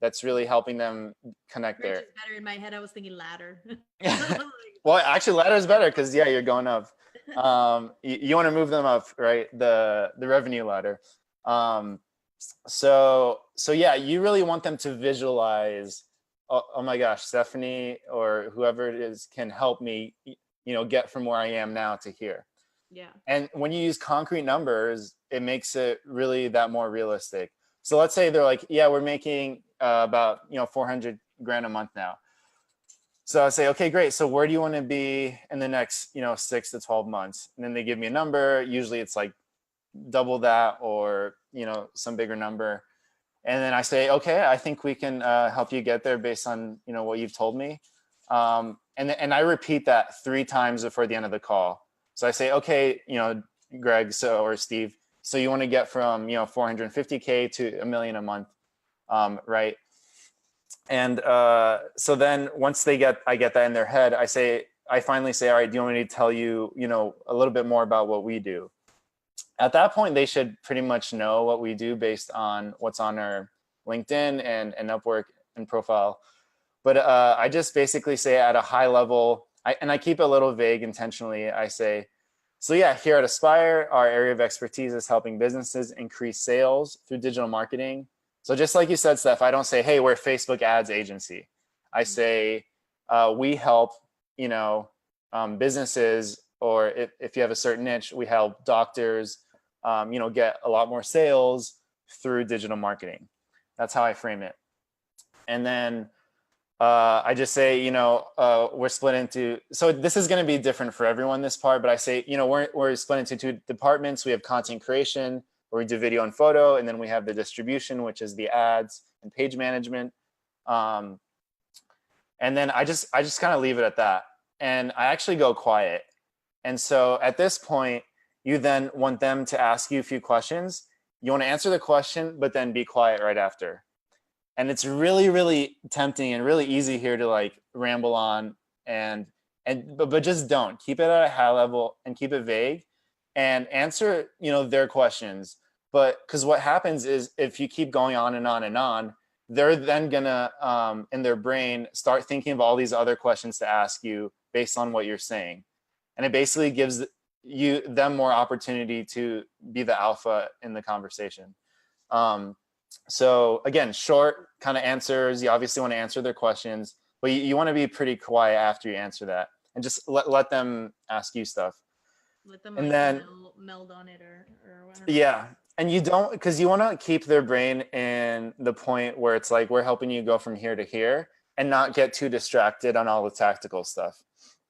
that's really helping them connect Bridge there. is better in my head. I was thinking ladder. Well, actually ladder is better because yeah, you're going up. You want to move them up, right? The revenue ladder. So yeah, you really want them to visualize, oh my gosh, Stephanie or whoever it is can help me, get from where I am now to here. Yeah. And when you use concrete numbers, it makes it really that more realistic. So let's say they're like, yeah, we're making about 400 grand a month now. So I say, okay, great. So where do you want to be in the next 6 to 12 months? And then they give me a number. Usually it's like double that or some bigger number. And then I say, okay, I think we can help you get there based on what you've told me. And I repeat that 3 times before the end of the call. So I say, okay, Greg, or Steve, so you want to get from 450K to $1 million a month, right? And so then once I get that in their head, I finally say, all right, do you want me to tell you a little bit more about what we do? At that point, they should pretty much know what we do based on what's on our LinkedIn and Upwork and profile. But I just basically say at a high level, I keep it a little vague intentionally. I say, so yeah, here at Aspire, our area of expertise is helping businesses increase sales through digital marketing. So just like you said, Steph, I don't say, hey, we're a Facebook ads agency. I say, we help, businesses, or if you have a certain niche, we help doctors, get a lot more sales through digital marketing. That's how I frame it. And then I just say, we're split into, so this is going to be different for everyone, this part, but I say, we're split into 2 departments. We have content creation, where we do video and photo, and then we have the distribution, which is the ads and page management. And then I just kind of leave it at that. And I actually go quiet. And so at this point, you then want them to ask you a few questions. You want to answer the question, but then be quiet right after. And it's really, really tempting and really easy here to like ramble on but just don't. Keep it at a high level and keep it vague and answer, their questions. But because what happens is if you keep going on and on and on, they're then gonna, in their brain, start thinking of all these other questions to ask you based on what you're saying. And it basically gives them more opportunity to be the alpha in the conversation. So again, short kind of answers. You obviously want to answer their questions, but you want to be pretty quiet after you answer that, and just let them ask you stuff. Let them And like then meld on it or whatever. yeah, and you don't, because you want to keep their brain in the point where it's like we're helping you go from here to here, and not get too distracted on all the tactical stuff.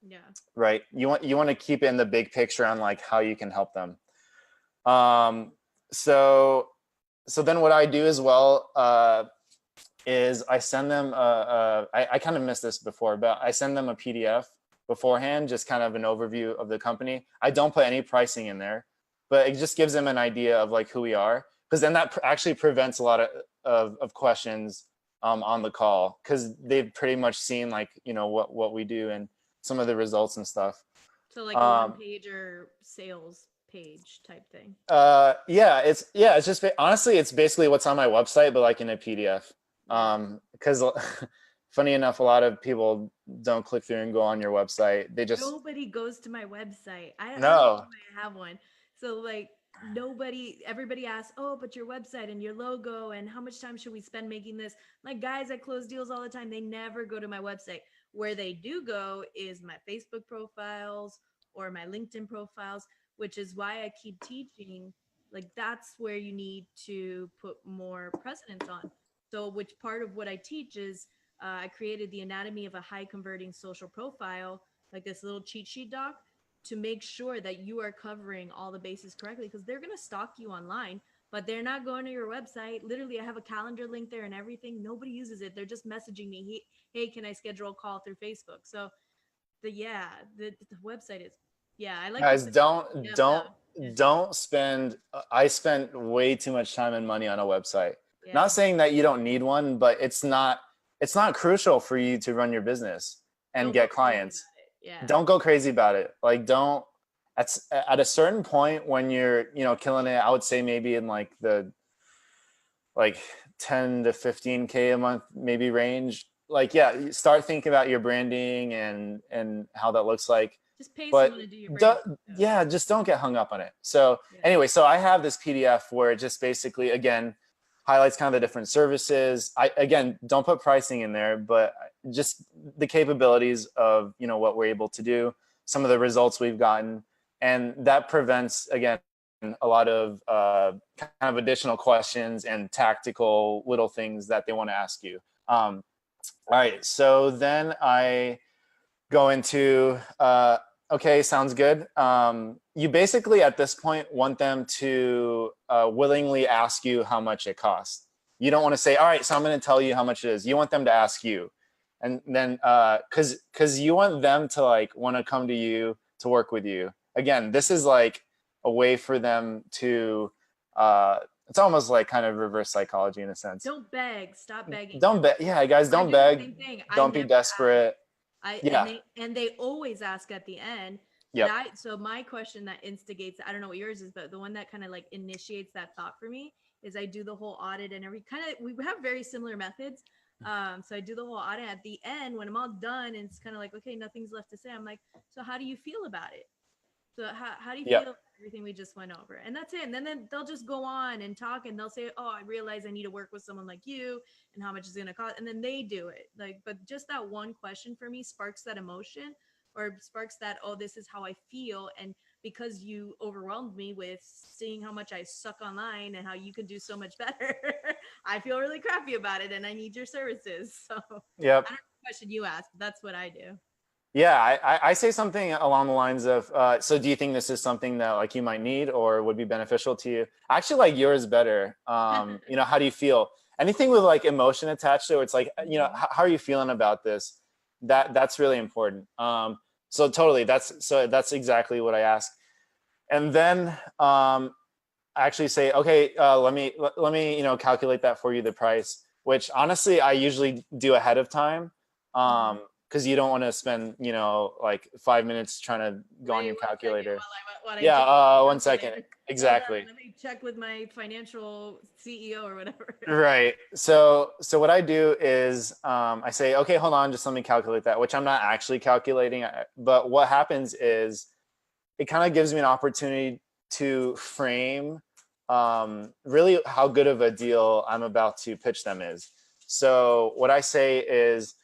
Yeah. Right. You want to keep it in the big picture on like how you can help them. So then what I do as well is I send them I kind of missed this before, but I send them a PDF beforehand, just kind of an overview of the company. I don't put any pricing in there, but it just gives them an idea of like who we are, because then that actually prevents a lot of questions on the call, because they've pretty much seen like, you know, what we do and some of the results and stuff. So like a one pager sales page type thing. Yeah, it's just honestly, it's basically what's on my website, but like in a PDF. Because funny enough, a lot of people don't click through and go on your website. They just Nobody goes to my website. I don't no. know if I have one. So like everybody asks, oh, but your website and your logo and how much time should we spend making this? Like guys, I close deals all the time. They never go to my website. Where they do go is my Facebook profiles or my LinkedIn profiles, which is why I keep teaching. Like that's where you need to put more precedence on. So which part of what I teach is I created the anatomy of a high converting social profile, like this little cheat sheet doc, to make sure that you are covering all the bases correctly, because they're going to stalk you online, but they're not going to your website. Literally, I have a calendar link there and everything. Nobody uses it. They're just messaging me, hey, can I schedule a call through Facebook? So the website is, I like Guys, though. don't spend. I spent way too much time and money on a website. Yeah. Not saying that you don't need one, but it's not crucial for you to run your business and get clients. Yeah. Don't go crazy about it. Like don't at a certain point when you're, you know, killing it, I would say maybe in like the 10 to 15K a month maybe range. Like, yeah, start thinking about your branding and how that looks like. Just pay someone to do your brand. Just don't get hung up on it. So anyway, so I have this PDF where it just basically, again, highlights kind of the different services. Again, don't put pricing in there, but just the capabilities of, you know, what we're able to do, some of the results we've gotten, and that prevents, again, a lot of kind of additional questions and tactical little things that they want to ask you. All right, so then I go into, okay, sounds good. You basically at this point want them to willingly ask you how much it costs. You don't want to say, all right, so I'm going to tell you how much it is. You want them to ask you. And then because you want them to like want to come to you to work with you. Again, this is like a way for them to, it's almost like kind of reverse psychology in a sense. Don't beg. Stop begging. Don't beg. Yeah, guys, don't beg. Don't be desperate. And they always ask at the end. Yeah. So my question that instigates, I don't know what yours is, but the one that kind of like initiates that thought for me is I do the whole audit and we have very similar methods. So I do the whole audit at the end when I'm all done and it's kind of like, okay, nothing's left to say. I'm like, so how do you feel about it? So how do you feel about everything we just went over? And that's it. And then they'll just go on and talk and they'll say, oh, I realize I need to work with someone like you and how much it's going to cost. And then they do it. Like, but just that one question for me sparks that emotion or sparks that, oh, this is how I feel. And because you overwhelmed me with seeing how much I suck online and how you can do so much better, I feel really crappy about it and I need your services. So yep. I don't know the question you asked, but that's what I do. Yeah, I say something along the lines of, so do you think this is something that like you might need or would be beneficial to you? I actually like yours better. You know, how do you feel? Anything with like emotion attached to it, it's like, you know, how are you feeling about this? That's really important. So totally, that's exactly what I ask. And then I actually say, okay, let me, you know, calculate that for you, the price, which honestly, I usually do ahead of time. Because you don't want to spend, you know, like 5 minutes trying to go on your calculator. While 1 second. Exactly. Let me check with my financial CEO or whatever. Right. So what I do is I say, okay, hold on, just let me calculate that, which I'm not actually calculating. But what happens is it kind of gives me an opportunity to frame really how good of a deal I'm about to pitch them is. So what I say is,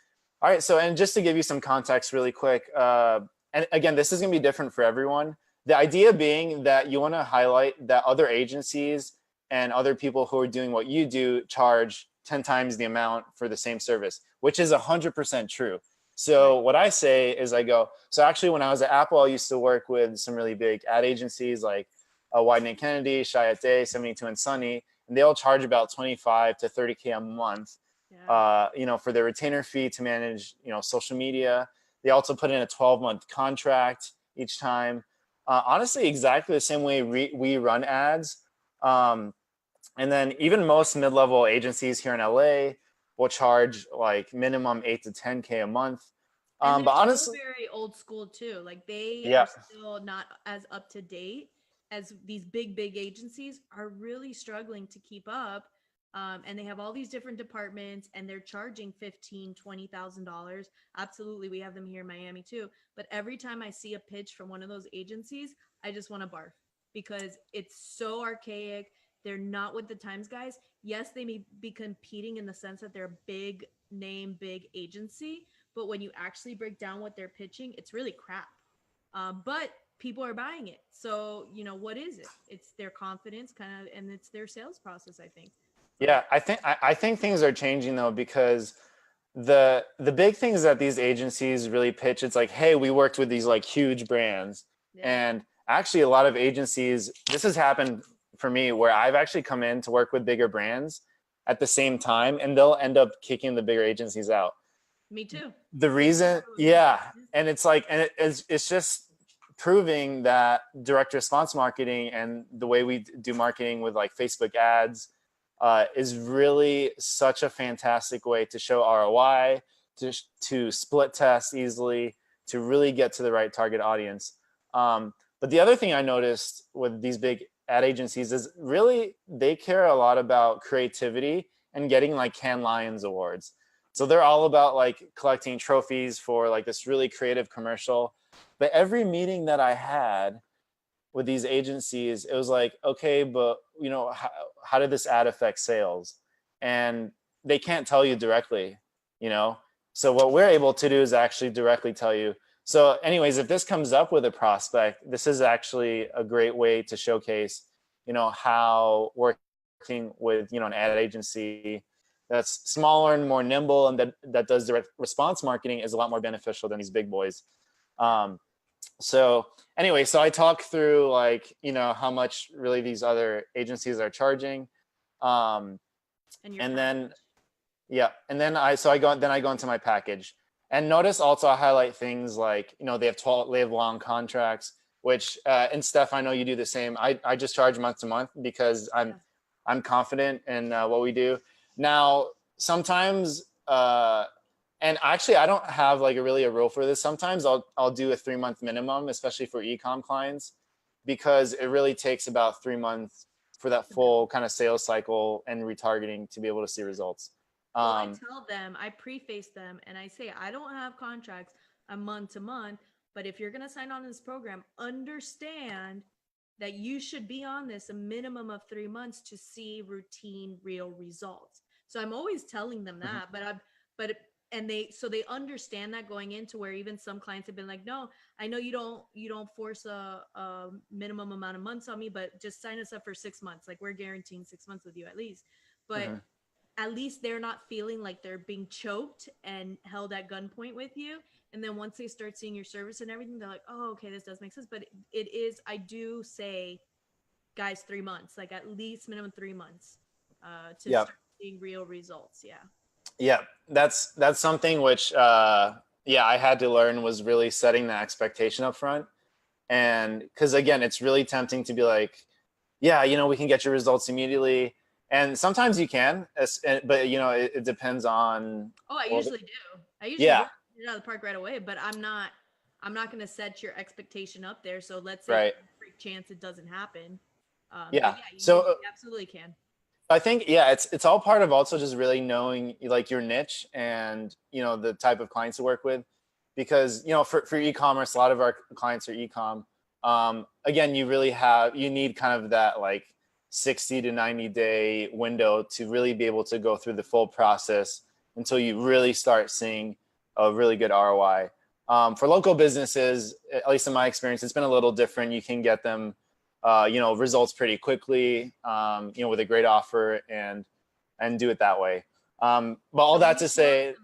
all right, so, and just to give you some context really quick, and again, this is gonna be different for everyone. The idea being that you wanna highlight that other agencies and other people who are doing what you do charge 10 times the amount for the same service, which is 100% true. So what I say is I go, so actually when I was at Apple, I used to work with some really big ad agencies like Wieden and Kennedy, Chiat Day, 72 and Sunny, and they all charge about 25 to 30K a month, you know, for their retainer fee to manage, you know, social media. They also put in a 12-month contract each time. Honestly, exactly the same way we run ads. And then even most mid-level agencies here in LA will charge like minimum 8 to 10K a month. And But they're honestly, still very old school too. Like they yeah, are still not as up to date as these big agencies are really struggling to keep up. And they have all these different departments and they're charging $15,000, $20,000. Absolutely. We have them here in Miami too. But every time I see a pitch from one of those agencies, I just want to barf because it's so archaic. They're not with the times, guys. Yes, they may be competing in the sense that they're a big name, big agency, but when you actually break down what they're pitching, it's really crap. But people are buying it. So, you know, what is it? It's their confidence kind of, and it's their sales process, I think. So, yeah, I think things are changing though, because the big things that these agencies really pitch, it's like, hey, we worked with these like huge brands. yeah. And actually a lot of agencies, this has happened for me where I've actually come in to work with bigger brands at the same time, and they'll end up kicking the bigger agencies out. Me too. The reason, yeah, and it's like, and it's just proving that direct response marketing and the way we do marketing with like Facebook ads is really such a fantastic way to show ROI, to split test easily, to really get to the right target audience. But the other thing I noticed with these big ad agencies is really they care a lot about creativity and getting like Cannes Lions awards. So they're all about like collecting trophies for like this really creative commercial. But every meeting that I had with these agencies, it was like, okay, but you know, how did this ad affect sales? And they can't tell you directly, you know? So what we're able to do is actually directly tell you. So anyways, if this comes up with a prospect, this is actually a great way to showcase, you know, how working with, you know, an ad agency that's smaller and more nimble and that does direct response marketing is a lot more beneficial than these big boys. So anyway, so I talk through like, you know, how much really these other agencies are charging. And then, yeah. And then I go into my package, and notice also I highlight things like, you know, they have long contracts, which, and Steph, I know you do the same. I just charge month to month because I'm confident in what we do. Now, sometimes, and actually, I don't have like a rule for this. Sometimes I'll do a 3-month minimum, especially for e-com clients, because it really takes about 3 months for that full kind of sales cycle and retargeting to be able to see results. Well, I tell them, I preface them, and I say, I don't have contracts. I'm month to month, but if you're going to sign on this program, understand that you should be on this a minimum of 3 months to see routine, real results. So I'm always telling them that, and they understand that going into where even some clients have been like, no, I know you don't force a minimum amount of months on me, but just sign us up for 6 months. Like we're guaranteeing 6 months with you at least. But at least they're not feeling like they're being choked and held at gunpoint with you. And then once they start seeing your service and everything, they're like, oh, okay, this does make sense. But it is, I do say, guys, 3 months, like at least minimum 3 months to start seeing real results. Yeah. Yeah, that's something which, I had to learn, was really setting the expectation up front. And because again, it's really tempting to be like, yeah, you know, we can get your results immediately. And sometimes you can, but you know, it depends on. Oh, I usually do. I usually get it out of the park right away, but I'm not going to set your expectation up there. So let's say right. freak chance it doesn't happen. So you absolutely can. I think, it's all part of also just really knowing like your niche and, you know, the type of clients to work with, because, you know, for e-commerce, a lot of our clients are e-com. Again, you need kind of that like 60 to 90-day window to really be able to go through the full process until you really start seeing a really good ROI. For local businesses, at least in my experience, it's been a little different. You can get them, results pretty quickly, with a great offer and do it that way. But all that to say,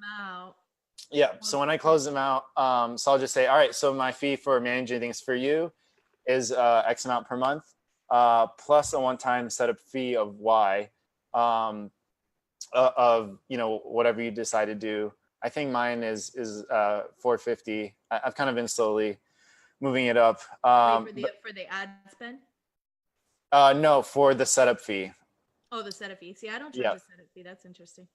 yeah. So when I close them out, so I'll just say, all right, so my fee for managing things for you is X amount per month, plus a one-time setup fee of Y, of whatever you decide to do. I think mine is $450. I've kind of been slowly moving it up. For the ad spend? No, for the setup fee. Oh, the setup fee. See, I don't charge a setup fee. That's interesting.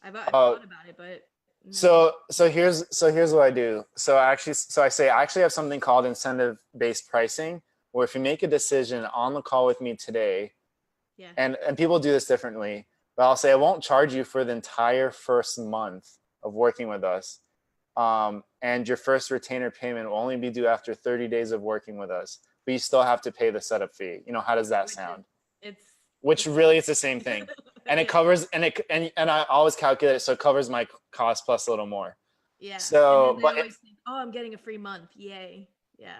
I've thought about it, but no. So here's what I do. So I actually have something called incentive-based pricing, where if you make a decision on the call with me today, yeah, and people do this differently, but I'll say I won't charge you for the entire first month of working with us. And your first retainer payment will only be due after 30 days of working with us, but you still have to pay the setup fee. How does that sound? Which really it's the same thing. And it covers, and I always calculate it so it covers my cost plus a little more. Yeah. So, but always think, oh, I'm getting a free month. Yay. Yeah.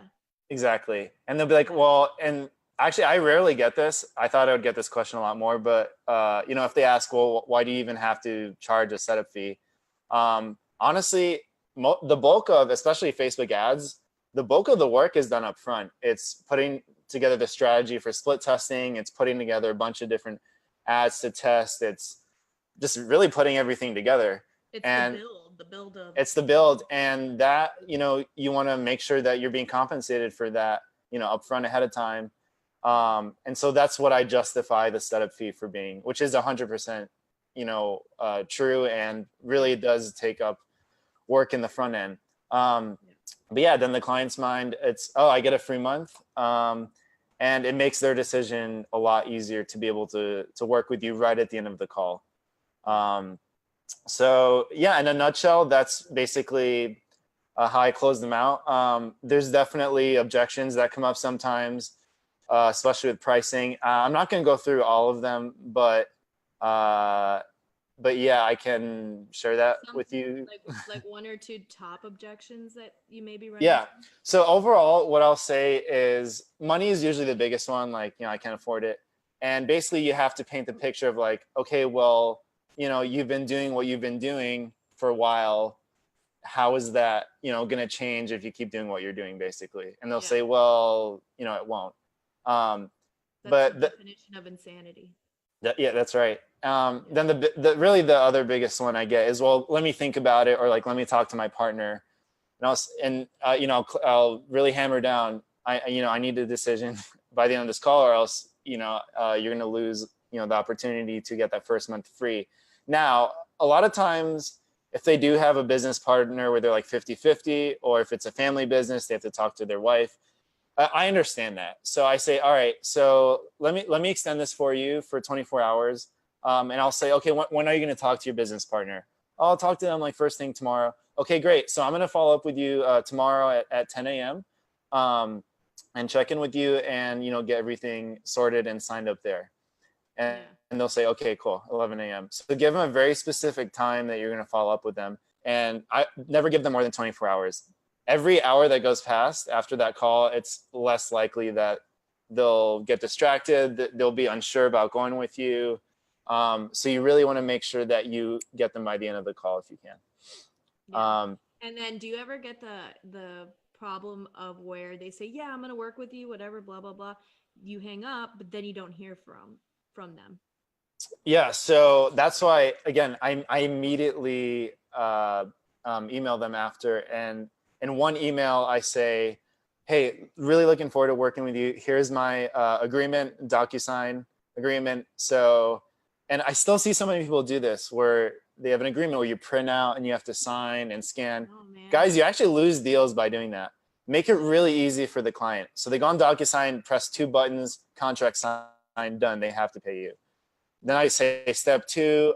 Exactly. And they'll be like, well, and actually I rarely get this. I thought I would get this question a lot more, but if they ask, well, why do you even have to charge a setup fee? Honestly, the bulk of, especially Facebook ads, the bulk of the work is done up front. It's putting together the strategy for split testing. It's putting together a bunch of different ads to test. It's just really putting everything together. It's the build of. It's the build, and that, you want to make sure that you're being compensated for that, upfront ahead of time. And so that's what I justify the setup fee for being, which is 100%, true, and really does take up work in the front end. But yeah, then the client's mind, it's, oh, I get a free month. And it makes their decision a lot easier to be able to work with you right at the end of the call. So yeah, in a nutshell, that's basically how I close them out. There's definitely objections that come up sometimes, especially with pricing. I'm not going to go through all of them, but yeah, I can share that with you. Like one or two top objections that you may be running. Yeah. So overall, what I'll say is money is usually the biggest one. Like, I can't afford it. And basically you have to paint the picture of like, okay, well, you've been doing what you've been doing for a while. How is that, going to change if you keep doing what you're doing, basically? And they'll say, well, it won't. That's but the definition of insanity. Yeah, that's right. Then the other biggest one I get is, well, let me think about it, or like, let me talk to my partner. And I'll really hammer down. I need a decision by the end of this call, or else, you're going to lose, the opportunity to get that first month free. Now, a lot of times, if they do have a business partner where they're like 50-50, or if it's a family business, they have to talk to their wife. I understand that. So I say, all right, so let me extend this for you for 24 hours. And I'll say, okay, when are you going to talk to your business partner? I'll talk to them like first thing tomorrow. Okay, great. So I'm going to follow up with you tomorrow at 10 a.m. And check in with you and, get everything sorted and signed up there. And they'll say, okay, cool, 11 a.m. So give them a very specific time that you're going to follow up with them. And I never give them more than 24 hours. Every hour that goes past after that call, it's less likely that they'll get distracted. They'll be unsure about going with you. So you really want to make sure that you get them by the end of the call if you can. Yeah. And then do you ever get the problem of where they say, yeah, I'm going to work with you, whatever, blah, blah, blah. You hang up, but then you don't hear from them. Yeah. So that's why, again, I immediately email them after, and in one email I say, hey, really looking forward to working with you. Here's my agreement, DocuSign agreement. So, and I still see so many people do this where they have an agreement where you print out and you have to sign and scan. Oh, man. Guys, you actually lose deals by doing that. Make it really easy for the client. So they go on DocuSign, press 2 buttons, contract signed, done. They have to pay you. Then I say step 2,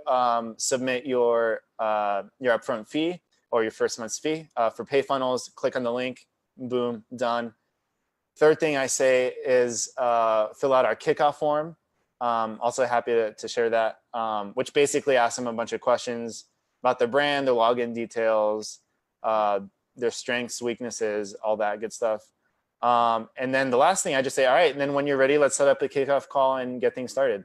submit your upfront fee or your first month's fee for PayFunnels. Click on the link, boom, done. Third thing I say is fill out our kickoff form. Also happy to share that, which basically asks them a bunch of questions about their brand, their login details, their strengths, weaknesses, all that good stuff. And then the last thing I just say, all right, and then when you're ready, let's set up a kickoff call and get things started.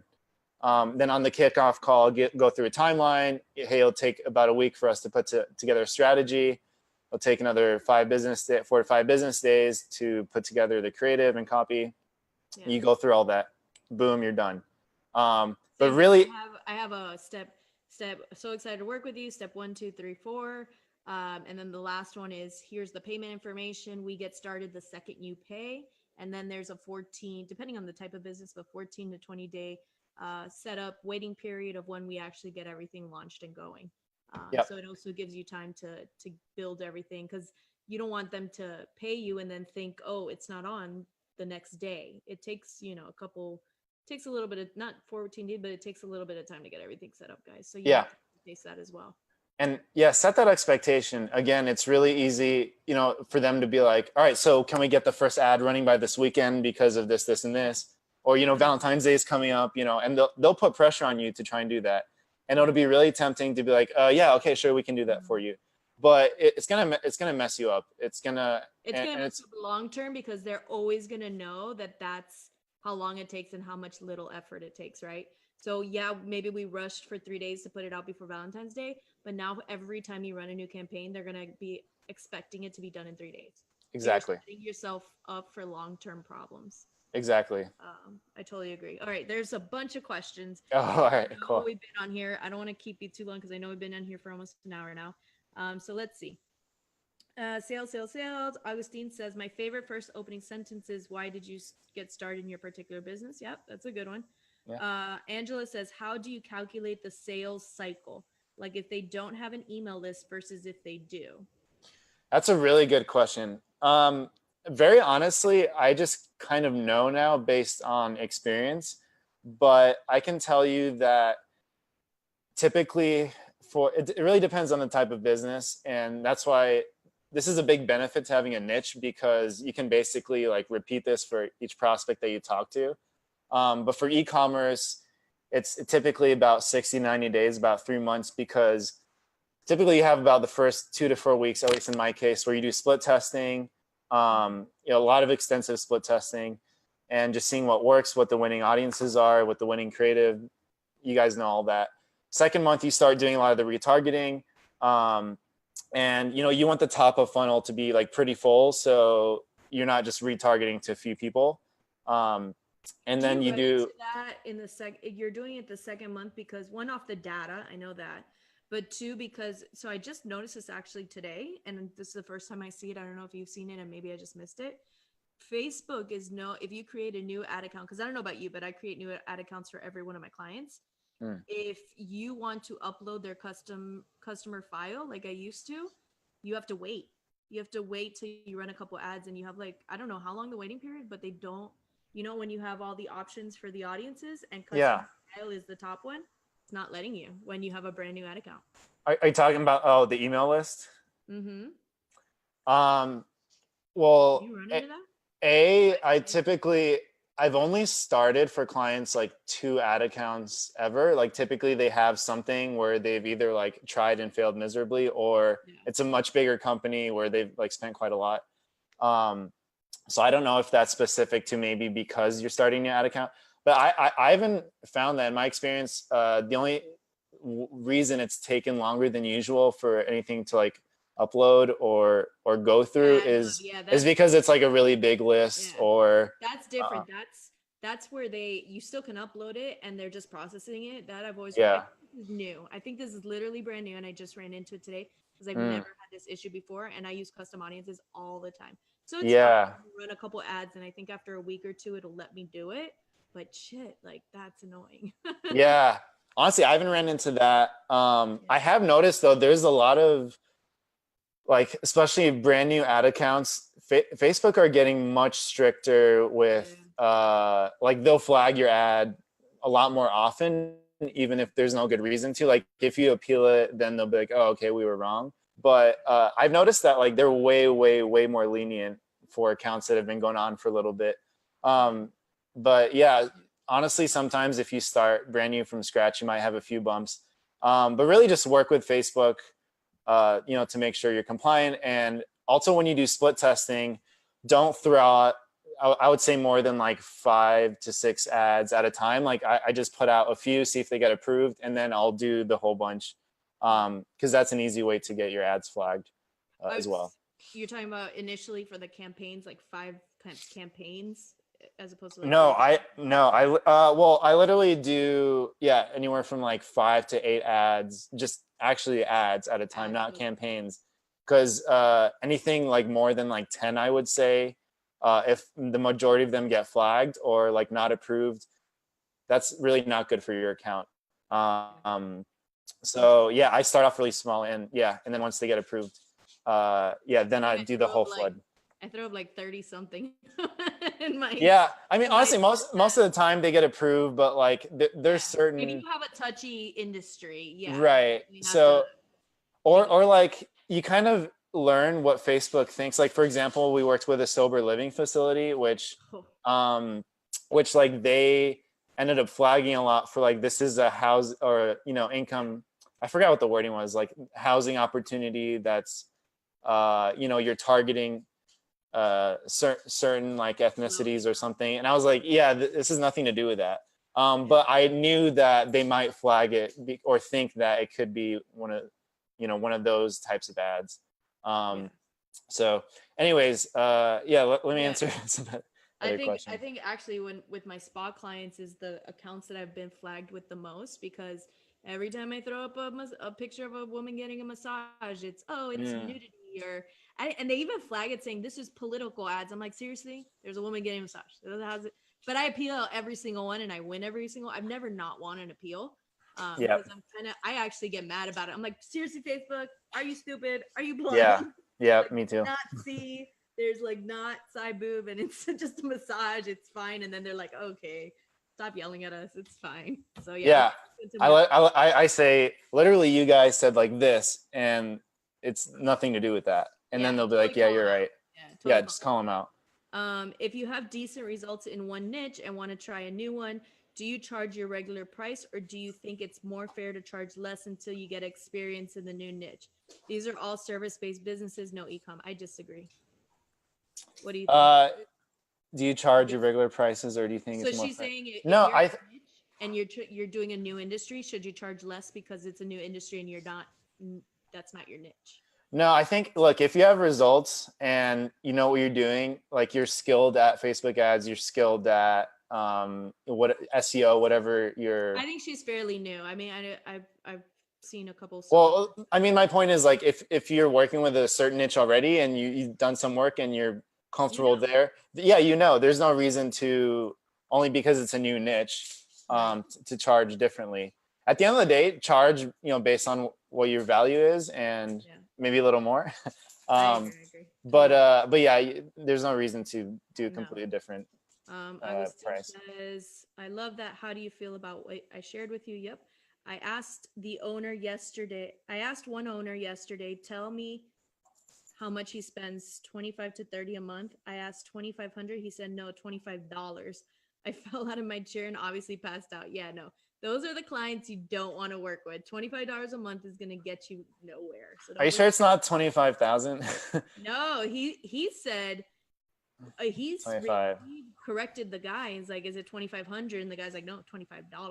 Then on the kickoff call, go through a timeline. Hey, it'll take about a week for us to put together a strategy. It'll take another 4 to 5 business days to put together the creative and copy. Yeah. You go through all that. Boom, you're done. But really, I have a step. So excited to work with you. Step 1, 2, 3, 4. And then the last one is, here's the payment information. We get started the second you pay. And then there's a 14, depending on the type of business, but 14 to 20 day setup waiting period of when we actually get everything launched and going. Yep. So it also gives you time to build everything, because you don't want them to pay you and then think, oh, it's not on the next day. It takes, takes a little bit of, not 14 days, but it takes a little bit of time to get everything set up, guys. So you have to face that as well. And yeah, set that expectation. Again, it's really easy, for them to be like, all right, so can we get the first ad running by this weekend because of this, this, and this? Or, Valentine's Day is coming up, and they'll put pressure on you to try and do that. And it'll be really tempting to be like, yeah, okay, sure, we can do that for you. But it's gonna mess you up. It's gonna mess you up long term, because they're always gonna know that that's how long it takes and how much little effort it takes, right? So yeah, maybe we rushed for 3 days to put it out before Valentine's Day, but now every time you run a new campaign, they're gonna be expecting it to be done in 3 days. Exactly. So you're setting yourself up for long-term problems. Exactly. I totally agree. All right, there's a bunch of questions. Oh, all right, cool. We've been on here. I don't want to keep you too long, because I know we've been on here for almost an hour now. So let's see. Sales. Augustine says, my favorite first opening sentence is, why did you get started in your particular business? Yep, that's a good one. Yeah. Angela says, how do you calculate the sales cycle? Like if they don't have an email list versus if they do? That's a really good question. Very honestly, I just kind of know now based on experience, but I can tell you that typically it really depends on the type of business. And that's why this is a big benefit to having a niche, because you can basically like repeat this for each prospect that you talk to. But for e-commerce, it's typically about 60, 90 days, about 3 months, because typically you have about the first 2 to 4 weeks, at least in my case, where you do split testing, a lot of extensive split testing, and just seeing what works, what the winning audiences are, what the winning creative, you guys know all that. Second month, you start doing a lot of the retargeting. And, you want the top of funnel to be like pretty full, so you're not just retargeting to a few people. And then you do that in you're doing it the second month, because one, off the data, I know that, but two, because, so I just noticed this actually today, and this is the first time I see it. I don't know if you've seen it and maybe I just missed it. Facebook is if you create a new ad account, because I don't know about you, but I create new ad accounts for every one of my clients. If you want to upload their customer file like I used to, you have to wait. You have to wait till you run a couple ads, and you have like, I don't know how long the waiting period, but they don't, when you have all the options for the audiences and customer file is the top one, it's not letting you when you have a brand new ad account. Are you talking about, the email list? Mm-hmm. Well, you run into that? I've only started for clients like 2 ad accounts ever. Like typically they have something where they've either like tried and failed miserably, or it's a much bigger company where they've like spent quite a lot. So I don't know if that's specific to maybe because you're starting your ad account, but I haven't found that in my experience. The only reason it's taken longer than usual for anything to like upload or go through is because it's like a really big list, or that's different. That's where you still can upload it and they're just processing it. That I've always this is new. I think this is literally brand new, and I just ran into it today because I've never had this issue before, and I use custom audiences all the time. So it's run a couple ads, and I think after a week or two it'll let me do it. But shit, like that's annoying. Yeah, honestly, I haven't ran into that. I have noticed though, there's a lot of like, especially brand new ad accounts, Facebook are getting much stricter with like they'll flag your ad a lot more often, even if there's no good reason to. Like if you appeal it, then they'll be like, oh, okay, we were wrong. But I've noticed that like they're way more lenient for accounts that have been going on for a little bit. But yeah, honestly, sometimes if you start brand new from scratch, you might have a few bumps. But really just work with Facebook, to make sure you're compliant. And also when you do split testing, don't throw out, I would say more than like 5 to 6 ads at a time. Like I just put out a few, see if they get approved, and then I'll do the whole bunch. Because that's an easy way to get your ads flagged as well. You're talking about initially for the campaigns, like 5 campaigns as opposed to like I literally do anywhere from like 5 to 8 ads, just actually ads at a time, not campaigns. Because anything like more than like 10, I would say, if the majority of them get flagged or like not approved, that's really not good for your account. So yeah, I start off really small, and then once they get approved, then I do the whole flood. I throw up like 30 something in my. Yeah, I mean, honestly, most of the time they get approved, but like there's certain. Maybe you have a touchy industry, right? So, or like you kind of learn what Facebook thinks. Like for example, we worked with a sober living facility, which like they ended up flagging a lot for like, this is a house or income. I forgot what the wording was, like housing opportunity that's you're targeting certain like ethnicities or something. And I was like, this has nothing to do with that. But I knew that they might flag it or think that it could be one of those types of ads. So anyways, let me answer some other questions. I think actually with my spa clients is the accounts that I've been flagged with the most, because every time I throw up a picture of a woman getting a massage, it's nudity and they even flag it saying this is political ads. I'm like, seriously? There's a woman getting a massage. But I appeal every single one and I win every single. I've never not won an appeal. Because I actually get mad about it. I'm like, seriously, Facebook, are you stupid? Are you blind? Yeah, like, me too. Not see, there's like not side boob and it's just a massage. It's fine. And then they're like, okay, stop yelling at us. It's fine. So I say literally, you guys said like this, and it's nothing to do with that. And then they'll be like, you're right. Just call them out. If you have decent results in one niche and want to try a new one, do you charge your regular price, or do you think it's more fair to charge less until you get experience in the new niche? These are all service-based businesses, no e-com. I disagree. What do you think? Do you charge your regular prices, or do you think it's more fair? So she's saying no, and you're doing a new industry, should you charge less because it's a new industry and that's not your niche? No, I think, look, if you have results and you know what you're doing, like you're skilled at Facebook ads, you're skilled at what SEO, whatever you're. I think she's fairly new. I mean, I've seen a couple. Well, I mean, my point is like if you're working with a certain niche already and you've done some work and you're comfortable there, there's no reason to, only because it's a new niche, to charge differently. At the end of the day, charge based on what your value is and maybe a little more. I agree. But there's no reason to do completely different price. Says, I love that. How do you feel about what I shared with you? Yep. I asked one owner yesterday, tell me how much he spends, 25 to 30 a month. I asked 2,500. He said, no, $25. I fell out of my chair and obviously passed out. Yeah, no. Those are the clients you don't want to work with. $25 a month is going to get you nowhere. So are you sure it's not 25,000? No, he said he corrected the guy. He's like, is it 2,500? And the guy's like, no, $25. So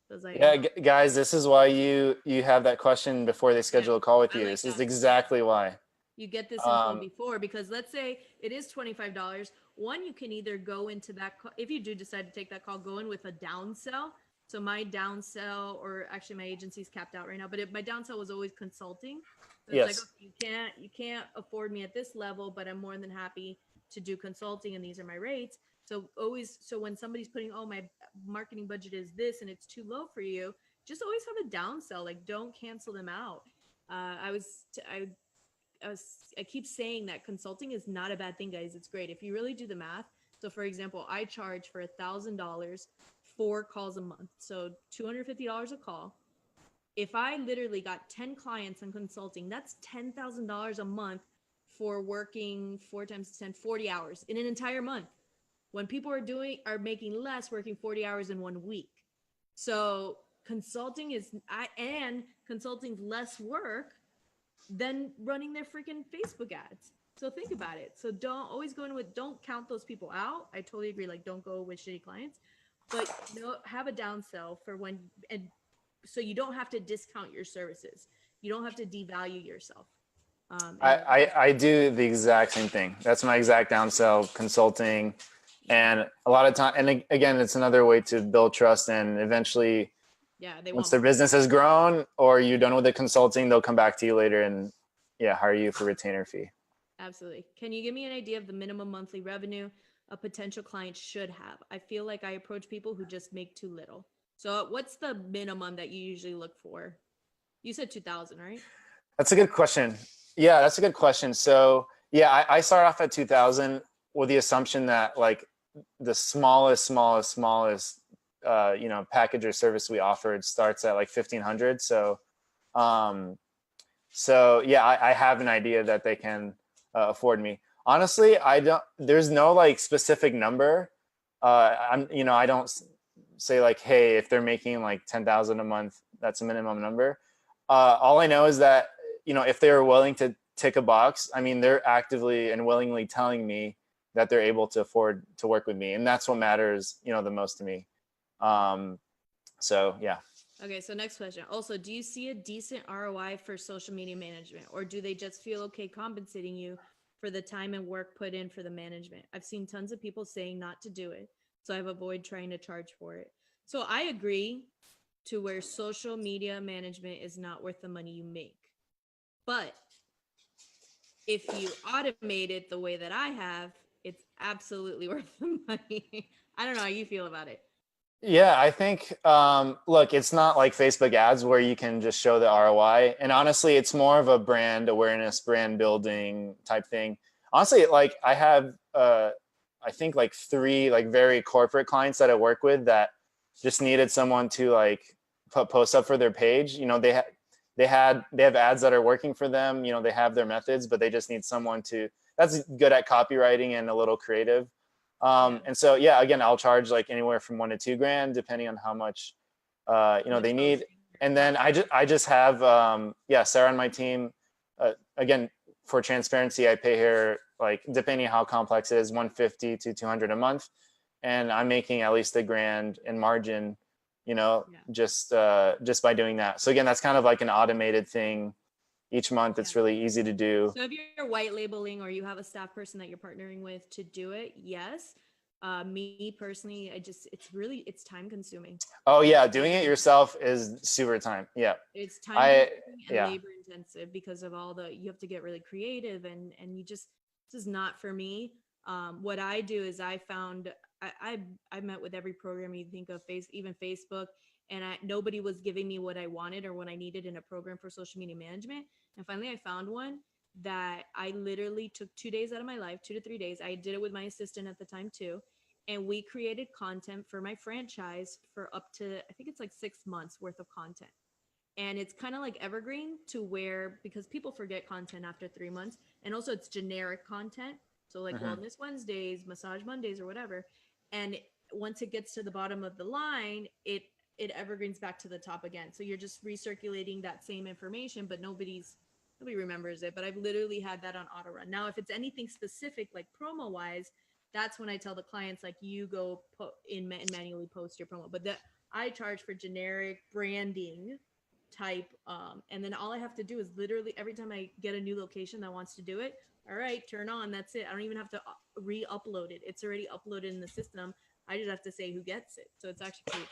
I was like, guys, this is why you have that question before they schedule a call with you. This is exactly why. You get this info before, because let's say it is $25. One, you can either go into that, if you do decide to take that call, go in with a downsell. So my downsell, or actually my agency's capped out right now, but my downsell was always consulting. So it's like, okay, you can't afford me at this level, but I'm more than happy to do consulting, and these are my rates. So when somebody's putting, my marketing budget is this and it's too low for you, just always have a downsell. Like, don't cancel them out. I keep saying that consulting is not a bad thing, guys. It's great if you really do the math. So for example, I charge for $1,000 4 calls a month, so $250 a call. If I literally got 10 clients in consulting, that's $10,000 a month for working 4 times 10, 40 hours in an entire month, when people are making less working 40 hours in 1 week. So consulting and consulting's less work than running their freaking Facebook ads. So think about it. So don't always go in with, don't count those people out. I totally agree. Like, don't go with shitty clients, but have a downsell for when, and so you don't have to discount your services. You don't have to devalue yourself. I do the exact same thing. That's my exact downsell, consulting. And a lot of time, and again, it's another way to build trust, and eventually, once their business has grown or you're done with the consulting, they'll come back to you later and hire you for retainer fee. Absolutely. Can you give me an idea of the minimum monthly revenue a potential client should have? I feel like I approach people who just make too little. So what's the minimum that you usually look for? You said 2,000, right? That's a good question. Yeah, that's a good question. So yeah, I start off at 2,000 with the assumption that like the smallest package or service we offered starts at like 1,500. So I have an idea that they can afford me. Honestly, there's no like specific number. I don't say like, hey, if they're making like 10,000 a month, that's a minimum number. All I know is that, if they're willing to tick a box, I mean, they're actively and willingly telling me that they're able to afford to work with me. And that's what matters, the most to me. So yeah. Okay. So next question. Also, do you see a decent ROI for social media management, or do they just feel okay compensating you for the time and work put in for the management? I've seen tons of people saying not to do it, so I've avoided trying to charge for it. So I agree to where social media management is not worth the money you make. But if you automate it the way that I have, it's absolutely worth the money. I don't know how you feel about it. Yeah, I think, look, it's not like Facebook ads where you can just show the ROI. And honestly, it's more of a brand awareness, brand building type thing. Honestly, like I have, I think like 3 like very corporate clients that I work with that just needed someone to like put posts up for their page. They have ads that are working for them. They have their methods, but they just need someone that's good at copywriting and a little creative. And so, again, I'll charge like anywhere from $1 to $2,000, depending on how much, they need. And then I just have, Sarah on my team, again, for transparency, I pay her like, depending on how complex it is, 150 to 200 a month. And I'm making at least $1,000 in margin, just by doing that. So again, that's kind of like an automated thing each month. It's really easy to do. So if you're white labeling or you have a staff person that you're partnering with to do it, yes. Me personally, it's time consuming. Oh yeah. Doing it yourself is super time. Yeah. It's time consuming and labor intensive because of you have to get really creative and this is not for me. What I do is I found, I met with every program you think of, even Facebook, and nobody was giving me what I wanted or what I needed in a program for social media management. And finally, I found one that I literally took 2 days out of my life, 2 to 3 days. I did it with my assistant at the time too. And we created content for my franchise for up to, I think it's like 6 months worth of content. And it's kind of like evergreen to where, because people forget content after 3 months. And also it's generic content. So like Wellness Wednesdays, Massage Mondays, or whatever. And once it gets to the bottom of the line, it evergreens back to the top again. So you're just recirculating that same information, but nobody remembers it. But I've literally had that on auto run. Now, if it's anything specific, like promo wise, that's when I tell the clients, like, you go and manually post your promo. But I charge for generic branding type. And then all I have to do is literally every time I get a new location that wants to do it, all right, turn on, that's it. I don't even have to re-upload it. It's already uploaded in the system. I just have to say who gets it. So it's actually pretty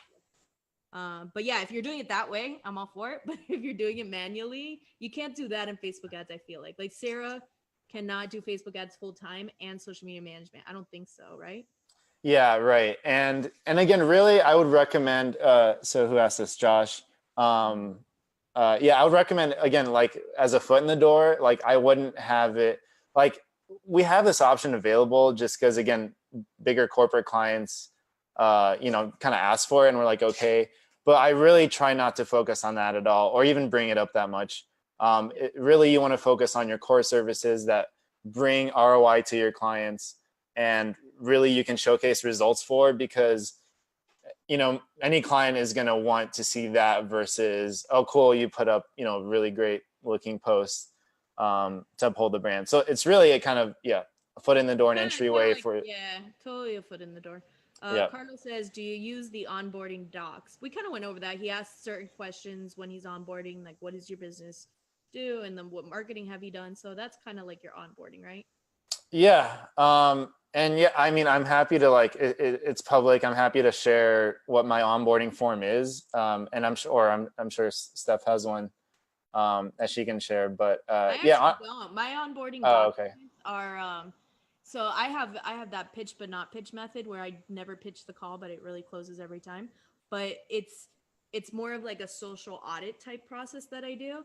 cool. But yeah, if you're doing it that way, I'm all for it. But if you're doing it manually, you can't do that in Facebook ads, I feel like. Like Sarah cannot do Facebook ads full time and social media management. I don't think so, right? Yeah, right. And again, really, I would recommend, so who asked this, Josh? I would recommend, again, like as a foot in the door, like I wouldn't have it, like we have this option available just because, again, bigger corporate clients, kind of ask for it and we're like, okay, but I really try not to focus on that at all or even bring it up that much. Really, you want to focus on your core services that bring ROI to your clients and really you can showcase results for, because any client is going to want to see that versus, oh cool, you put up really great looking posts to uphold the brand. So it's really a kind of a foot in the door, an entryway for yeah, totally a foot in the door. yeah. Carlos says, do you use the onboarding docs? We kind of went over that. He asked certain questions when he's onboarding, like what does your business do, and then what marketing have you done? So that's kind of like your onboarding, right? Yeah. And yeah, I mean, I'm happy to it's public. I'm happy to share what my onboarding form is. And I'm sure Steph has one that she can share. But I actually don't. My onboarding oh, okay. documents are so I have that pitch but not pitch method where I never pitch the call, but it really closes every time. But it's more of like a social audit type process that I do.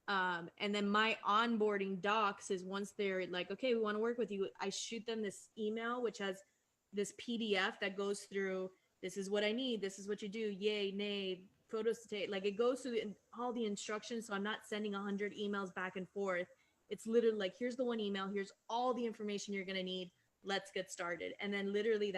And then my onboarding docs is once they're like, okay, we want to work with you, I shoot them this email which has this PDF that goes through, this is what I need, this is what you do, yay, nay, photos to take. Like it goes through all the instructions, so I'm not sending 100 emails back and forth. It's literally like, here's the one email, here's all the information you're gonna need, let's get started. And then literally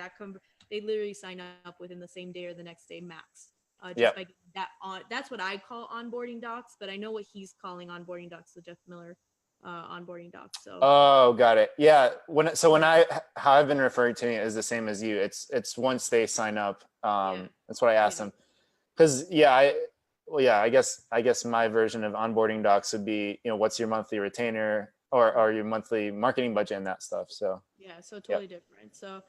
they literally sign up within the same day or the next day max. Just by that on, that's what I call onboarding docs, but I know what he's calling onboarding docs, the Jeff Miller onboarding docs. So oh, got it. Yeah. How I've been referring to it is the same as you. It's once they sign up. That's what I asked them. Because I guess my version of onboarding docs would be, what's your monthly retainer or your monthly marketing budget and that stuff. So so totally different. So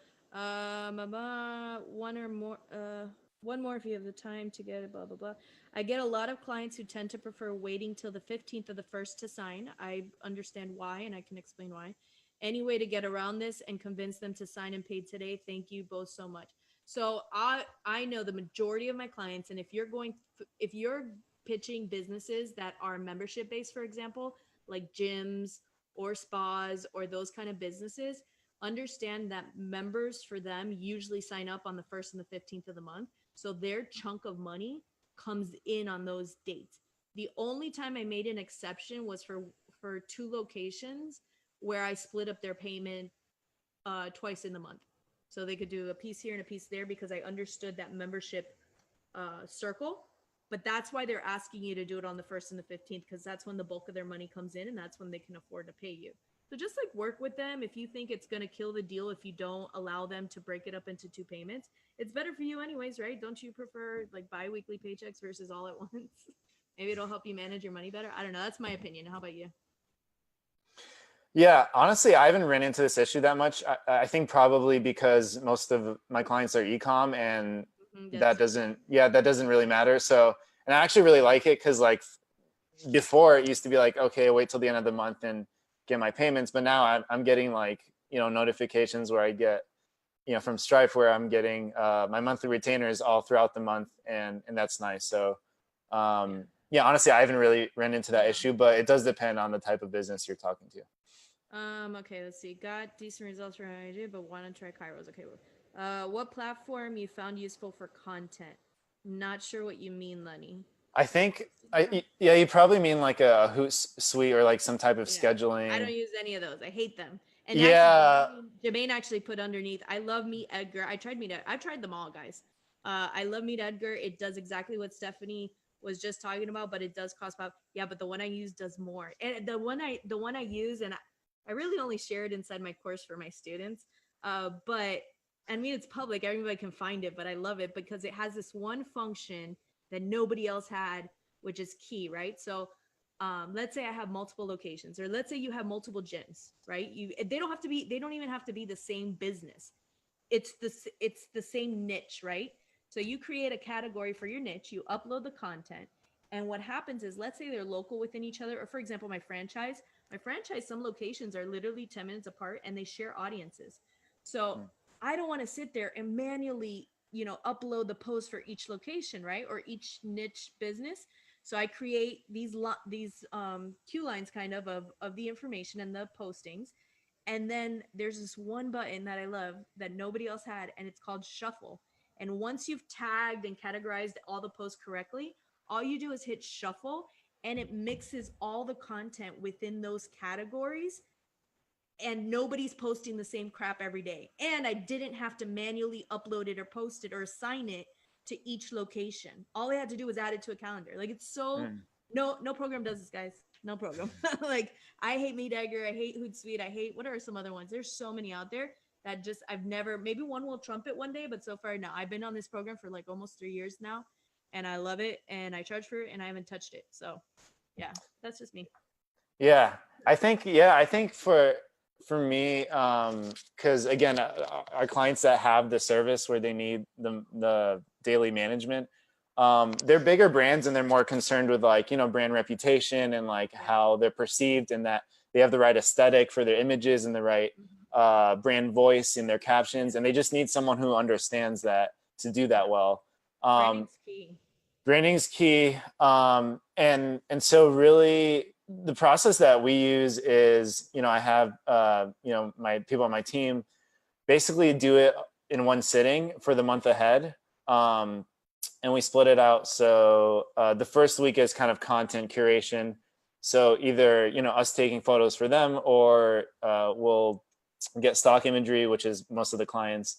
one more if you have the time to get it, blah blah blah. I get a lot of clients who tend to prefer waiting till the 15th of the first to sign. I understand why, and I can explain why. Any way to get around this and convince them to sign and pay today? Thank you both so much. So I know the majority of my clients, and if you're pitching businesses that are membership based, for example, like gyms or spas or those kind of businesses, understand that members for them usually sign up on the 1st and the 15th of the month. So their chunk of money comes in on those dates. The only time I made an exception was for 2 locations where I split up their payment twice in the month. So they could do a piece here and a piece there because I understood that membership circle. But that's why they're asking you to do it on the 1st and the 15th, because that's when the bulk of their money comes in and that's when they can afford to pay you. So just like work with them. If you think it's going to kill the deal if you don't allow them to break it up into 2 payments, it's better for you anyways, right? Don't you prefer like bi-weekly paychecks versus all at once? Maybe it'll help you manage your money better. I don't know. That's my opinion. How about you? Yeah, honestly, I haven't ran into this issue that much. I think probably because most of my clients are e-com, and that doesn't really matter. So, and I actually really like it because like before it used to be like, okay, wait till the end of the month and get my payments. But now I'm getting like, notifications where I get, from Stripe where I'm getting my monthly retainers all throughout the month. And that's nice. So, honestly, I haven't really run into that issue, but it does depend on the type of business you're talking to. Okay, let's see. Got decent results from idea, but want to try Kairos. Okay. What platform you found useful for content? Not sure what you mean, Lenny. I think, you probably mean like a Hootsuite or like some type of scheduling. I don't use any of those. I hate them. And Jermaine actually put underneath, I love Meet Edgar. I've tried them all, guys. I love Meet Edgar. It does exactly what Stephanie was just talking about, but it does cost about, but the one I use does more. And the one I use, and I really only share it inside my course for my students. But I mean, it's public. Everybody can find it, but I love it because it has this one function that nobody else had, which is key, right? So let's say I have multiple locations, or let's say you have multiple gyms, right? They don't even have to be the same business. It's the same niche, right? So you create a category for your niche, you upload the content, and what happens is, let's say they're local within each other, or for example, my franchise, some locations are literally 10 minutes apart and they share audiences. So I don't want to sit there and manually, upload the post for each location, right? Or each niche business. So I create these queue lines kind of the information and the postings. And then there's this one button that I love that nobody else had, and it's called Shuffle. And once you've tagged and categorized all the posts correctly, all you do is hit Shuffle, and it mixes all the content within those categories and nobody's posting the same crap every day. And I didn't have to manually upload it or post it or assign it to each location. All I had to do was add it to a calendar. Like it's so no program does this, guys. No program. Like I hate MeetEgger, I hate Hootsuite, I hate what are some other ones? There's so many out there that just I've never, maybe one will trump it one day, but so far no. I've been on this program for like almost 3 years now and I love it and I charge for it and I haven't touched it. So yeah, that's just me. Yeah, I think for me, because again, our clients that have the service where they need the daily management, they're bigger brands and they're more concerned with like, you know, brand reputation and like how they're perceived and that they have the right aesthetic for their images and the right brand voice in their captions. And they just need someone who understands that to do that well. Branding's key. Branding's key. And so really the process that we use is, you know, I have, you know, my people on my team basically do it in one sitting for the month ahead. And we split it out. So the first week is kind of content curation. So either, you know, us taking photos for them or we'll get stock imagery, which is most of the clients.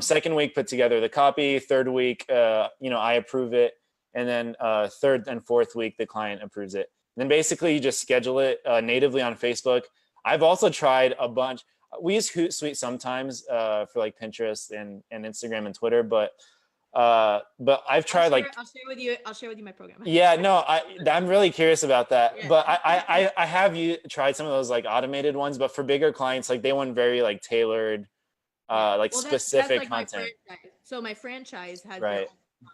Second week, put together the copy. Third week, you know, I approve it. And then third and fourth week, the client approves it. And then basically you just schedule it natively on Facebook. I've also tried a bunch. We use Hootsuite sometimes for like Pinterest and Instagram and Twitter, but I've tried I'll share with you my program. Yeah, no, I'm really curious about that. Yeah. But I have tried some of those like automated ones, but for bigger clients, like they want very like tailored, like specific that's like content. So my franchise has their own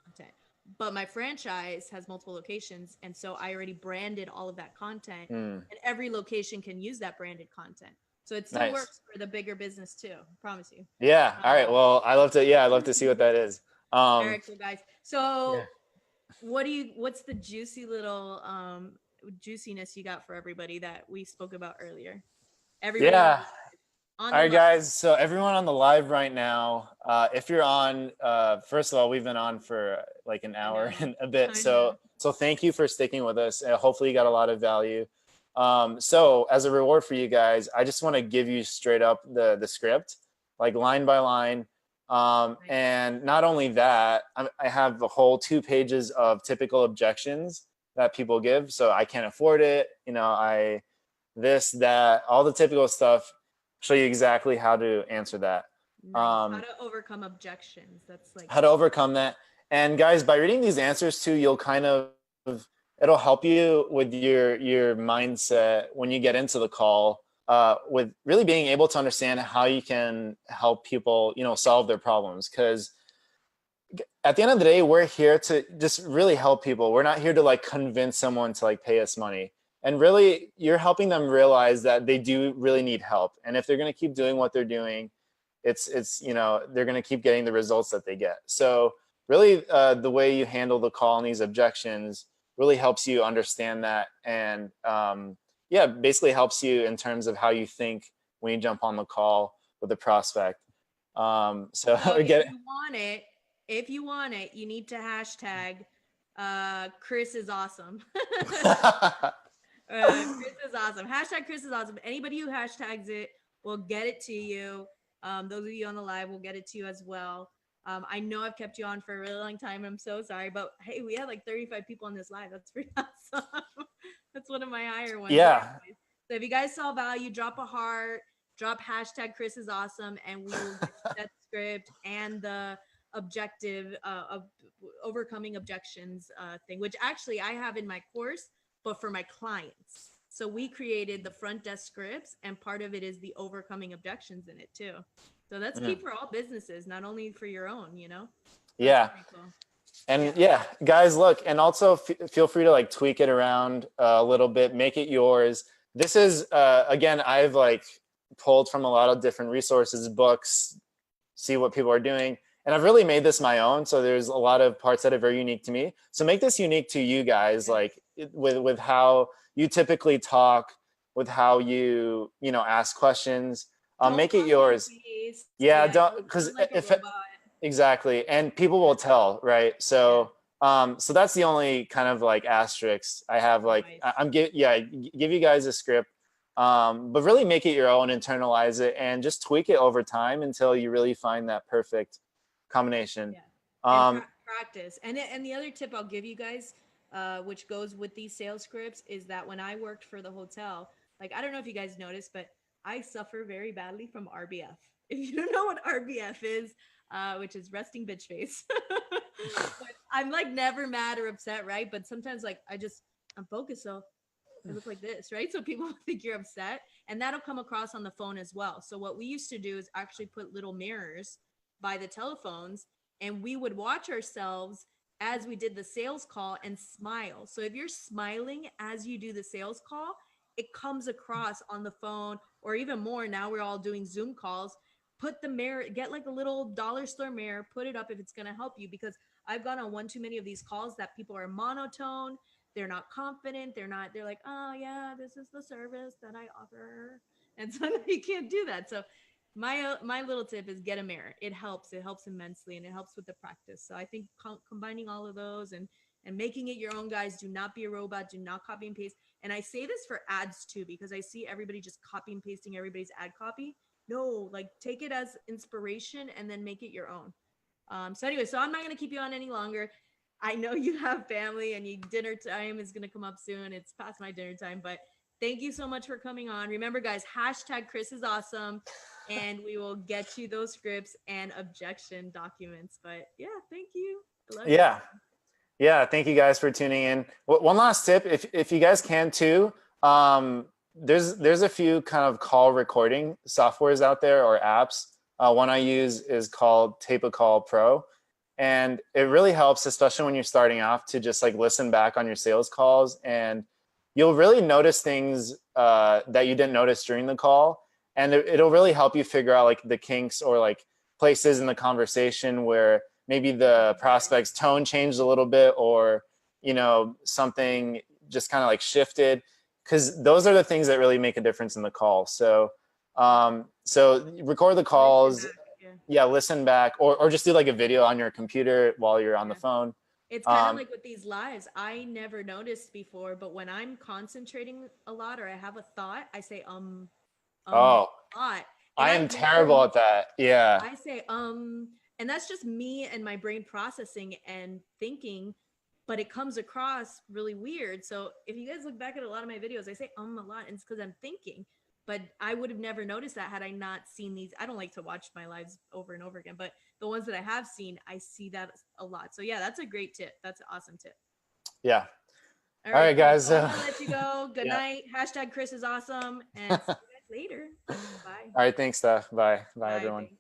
content, but my franchise has multiple locations, and so I already branded all of that content, and every location can use that branded content. So it still works for the bigger business too. I promise you. Yeah. All right. Well, I'd love to see what that is. Very cool, guys. So what's the juicy little juiciness you got for everybody that we spoke about earlier? Everybody. Yeah. All right, guys. So everyone on the live right now, if you're on, first of all, we've been on for like an hour and a bit. So thank you for sticking with us. Hopefully you got a lot of value. So as a reward for you guys, I just want to give you straight up the script, like line by line. And not only that, I have the whole 2 pages of typical objections that people give. So I can't afford it. You know, this, that, all the typical stuff, show you exactly how to answer that. How to overcome objections. That's like how to overcome that. And guys, by reading these answers too, you'll kind of, it'll help you with your mindset when you get into the call. With really being able to understand how you can help people, you know, solve their problems. Because at the end of the day, we're here to just really help people. We're not here to like convince someone to like pay us money. And really, you're helping them realize that they do really need help. And if they're going to keep doing what they're doing, it's you know, they're going to keep getting the results that they get. So really, the way you handle the call and these objections really helps you understand that. And yeah, basically helps you in terms of how you think when you jump on the call with a prospect. So if you want it, you need to hashtag Chris is awesome. Chris is awesome. Hashtag Chris is awesome. Anybody who hashtags it will get it to you. Those of you on the live will get it to you as well. I know I've kept you on for a really long time. I'm so sorry, but hey, we had like 35 people on this live. That's pretty awesome. That's one of my higher ones. Yeah. So if you guys saw value, drop a heart, drop hashtag Chris is awesome, and we will get that script and the objective of overcoming objections thing, which actually I have in my course, but for my clients. So we created the front desk scripts, and part of it is the overcoming objections in it too. So that's key for all businesses, not only for your own, you know? Yeah. Cool. And yeah, guys, look, and also feel free to like tweak it around a little bit, make it yours. This is, again, I've like pulled from a lot of different resources, books, see what people are doing. And I've really made this my own. So there's a lot of parts that are very unique to me. So make this unique to you guys, like with how you typically talk, with how you know, ask questions. Make it yours. Yeah, don't, because like exactly, and people will tell, right? So so that's the only kind of like asterisk I have. Like give you guys a script. But really make it your own, internalize it, and just tweak it over time until you really find that perfect combination. Yeah. And Um, practice. And the other tip I'll give you guys, which goes with these sales scripts, is that when I worked for the hotel, like I don't know if you guys noticed, but I suffer very badly from RBF. If you don't know what RBF is, which is resting bitch face, but I'm like never mad or upset, right? But sometimes like I'm focused, so I look like this, right? So people think you're upset, and that'll come across on the phone as well. So what we used to do is actually put little mirrors by the telephones, and we would watch ourselves as we did the sales call and smile. So if you're smiling as you do the sales call, it comes across on the phone, or even more now we're all doing Zoom calls. Put the mirror, get like a little dollar store mirror, put it up if it's going to help you, because I've gone on one too many of these calls that people are monotone, they're not confident, they're like, oh yeah, this is the service that I offer, and so you can't do that. So my little tip is get a mirror. It helps immensely, and it helps with the practice. So I think combining all of those and making it your own, guys. Do not be a robot, do not copy and paste. And I say this for ads too, because I see everybody just copy and pasting everybody's ad copy. No, like take it as inspiration and then make it your own. So anyway, so I'm not going to keep you on any longer. I know you have family and dinner time is going to come up soon. It's past my dinner time, but thank you so much for coming on. Remember, guys, hashtag Chris is awesome, and we will get you those scripts and objection documents. But yeah, thank you. I love you. yeah. Yeah, thank you guys for tuning in. One last tip, if you guys can too, there's a few kind of call recording softwares out there or apps. One I use is called Tape a Call Pro, and it really helps, especially when you're starting off, to just like listen back on your sales calls, and you'll really notice things that you didn't notice during the call, and it'll really help you figure out like the kinks or like places in the conversation where maybe the prospect's tone changed a little bit, or something just kind of like shifted, because those are the things that really make a difference in the call. So record the calls, yeah, listen back, or just do like a video on your computer while you're on the phone. It's kind of like with these lives. I never noticed before, but when I'm concentrating a lot or I have a thought, I say a lot. I am terrible at that. Yeah. I say and that's just me and my brain processing and thinking, but it comes across really weird. So if you guys look back at a lot of my videos, I say a lot, and it's because I'm thinking. But I would have never noticed that had I not seen these. I don't like to watch my lives over and over again, but the ones that I have seen, I see that a lot. So yeah, that's a great tip. That's an awesome tip. Yeah. All right, guys. So I'm gonna let you go. Good night. Hashtag Chris is awesome. And see you guys later. Bye. All right. Thanks, Steph. Bye. Bye, everyone. Thanks.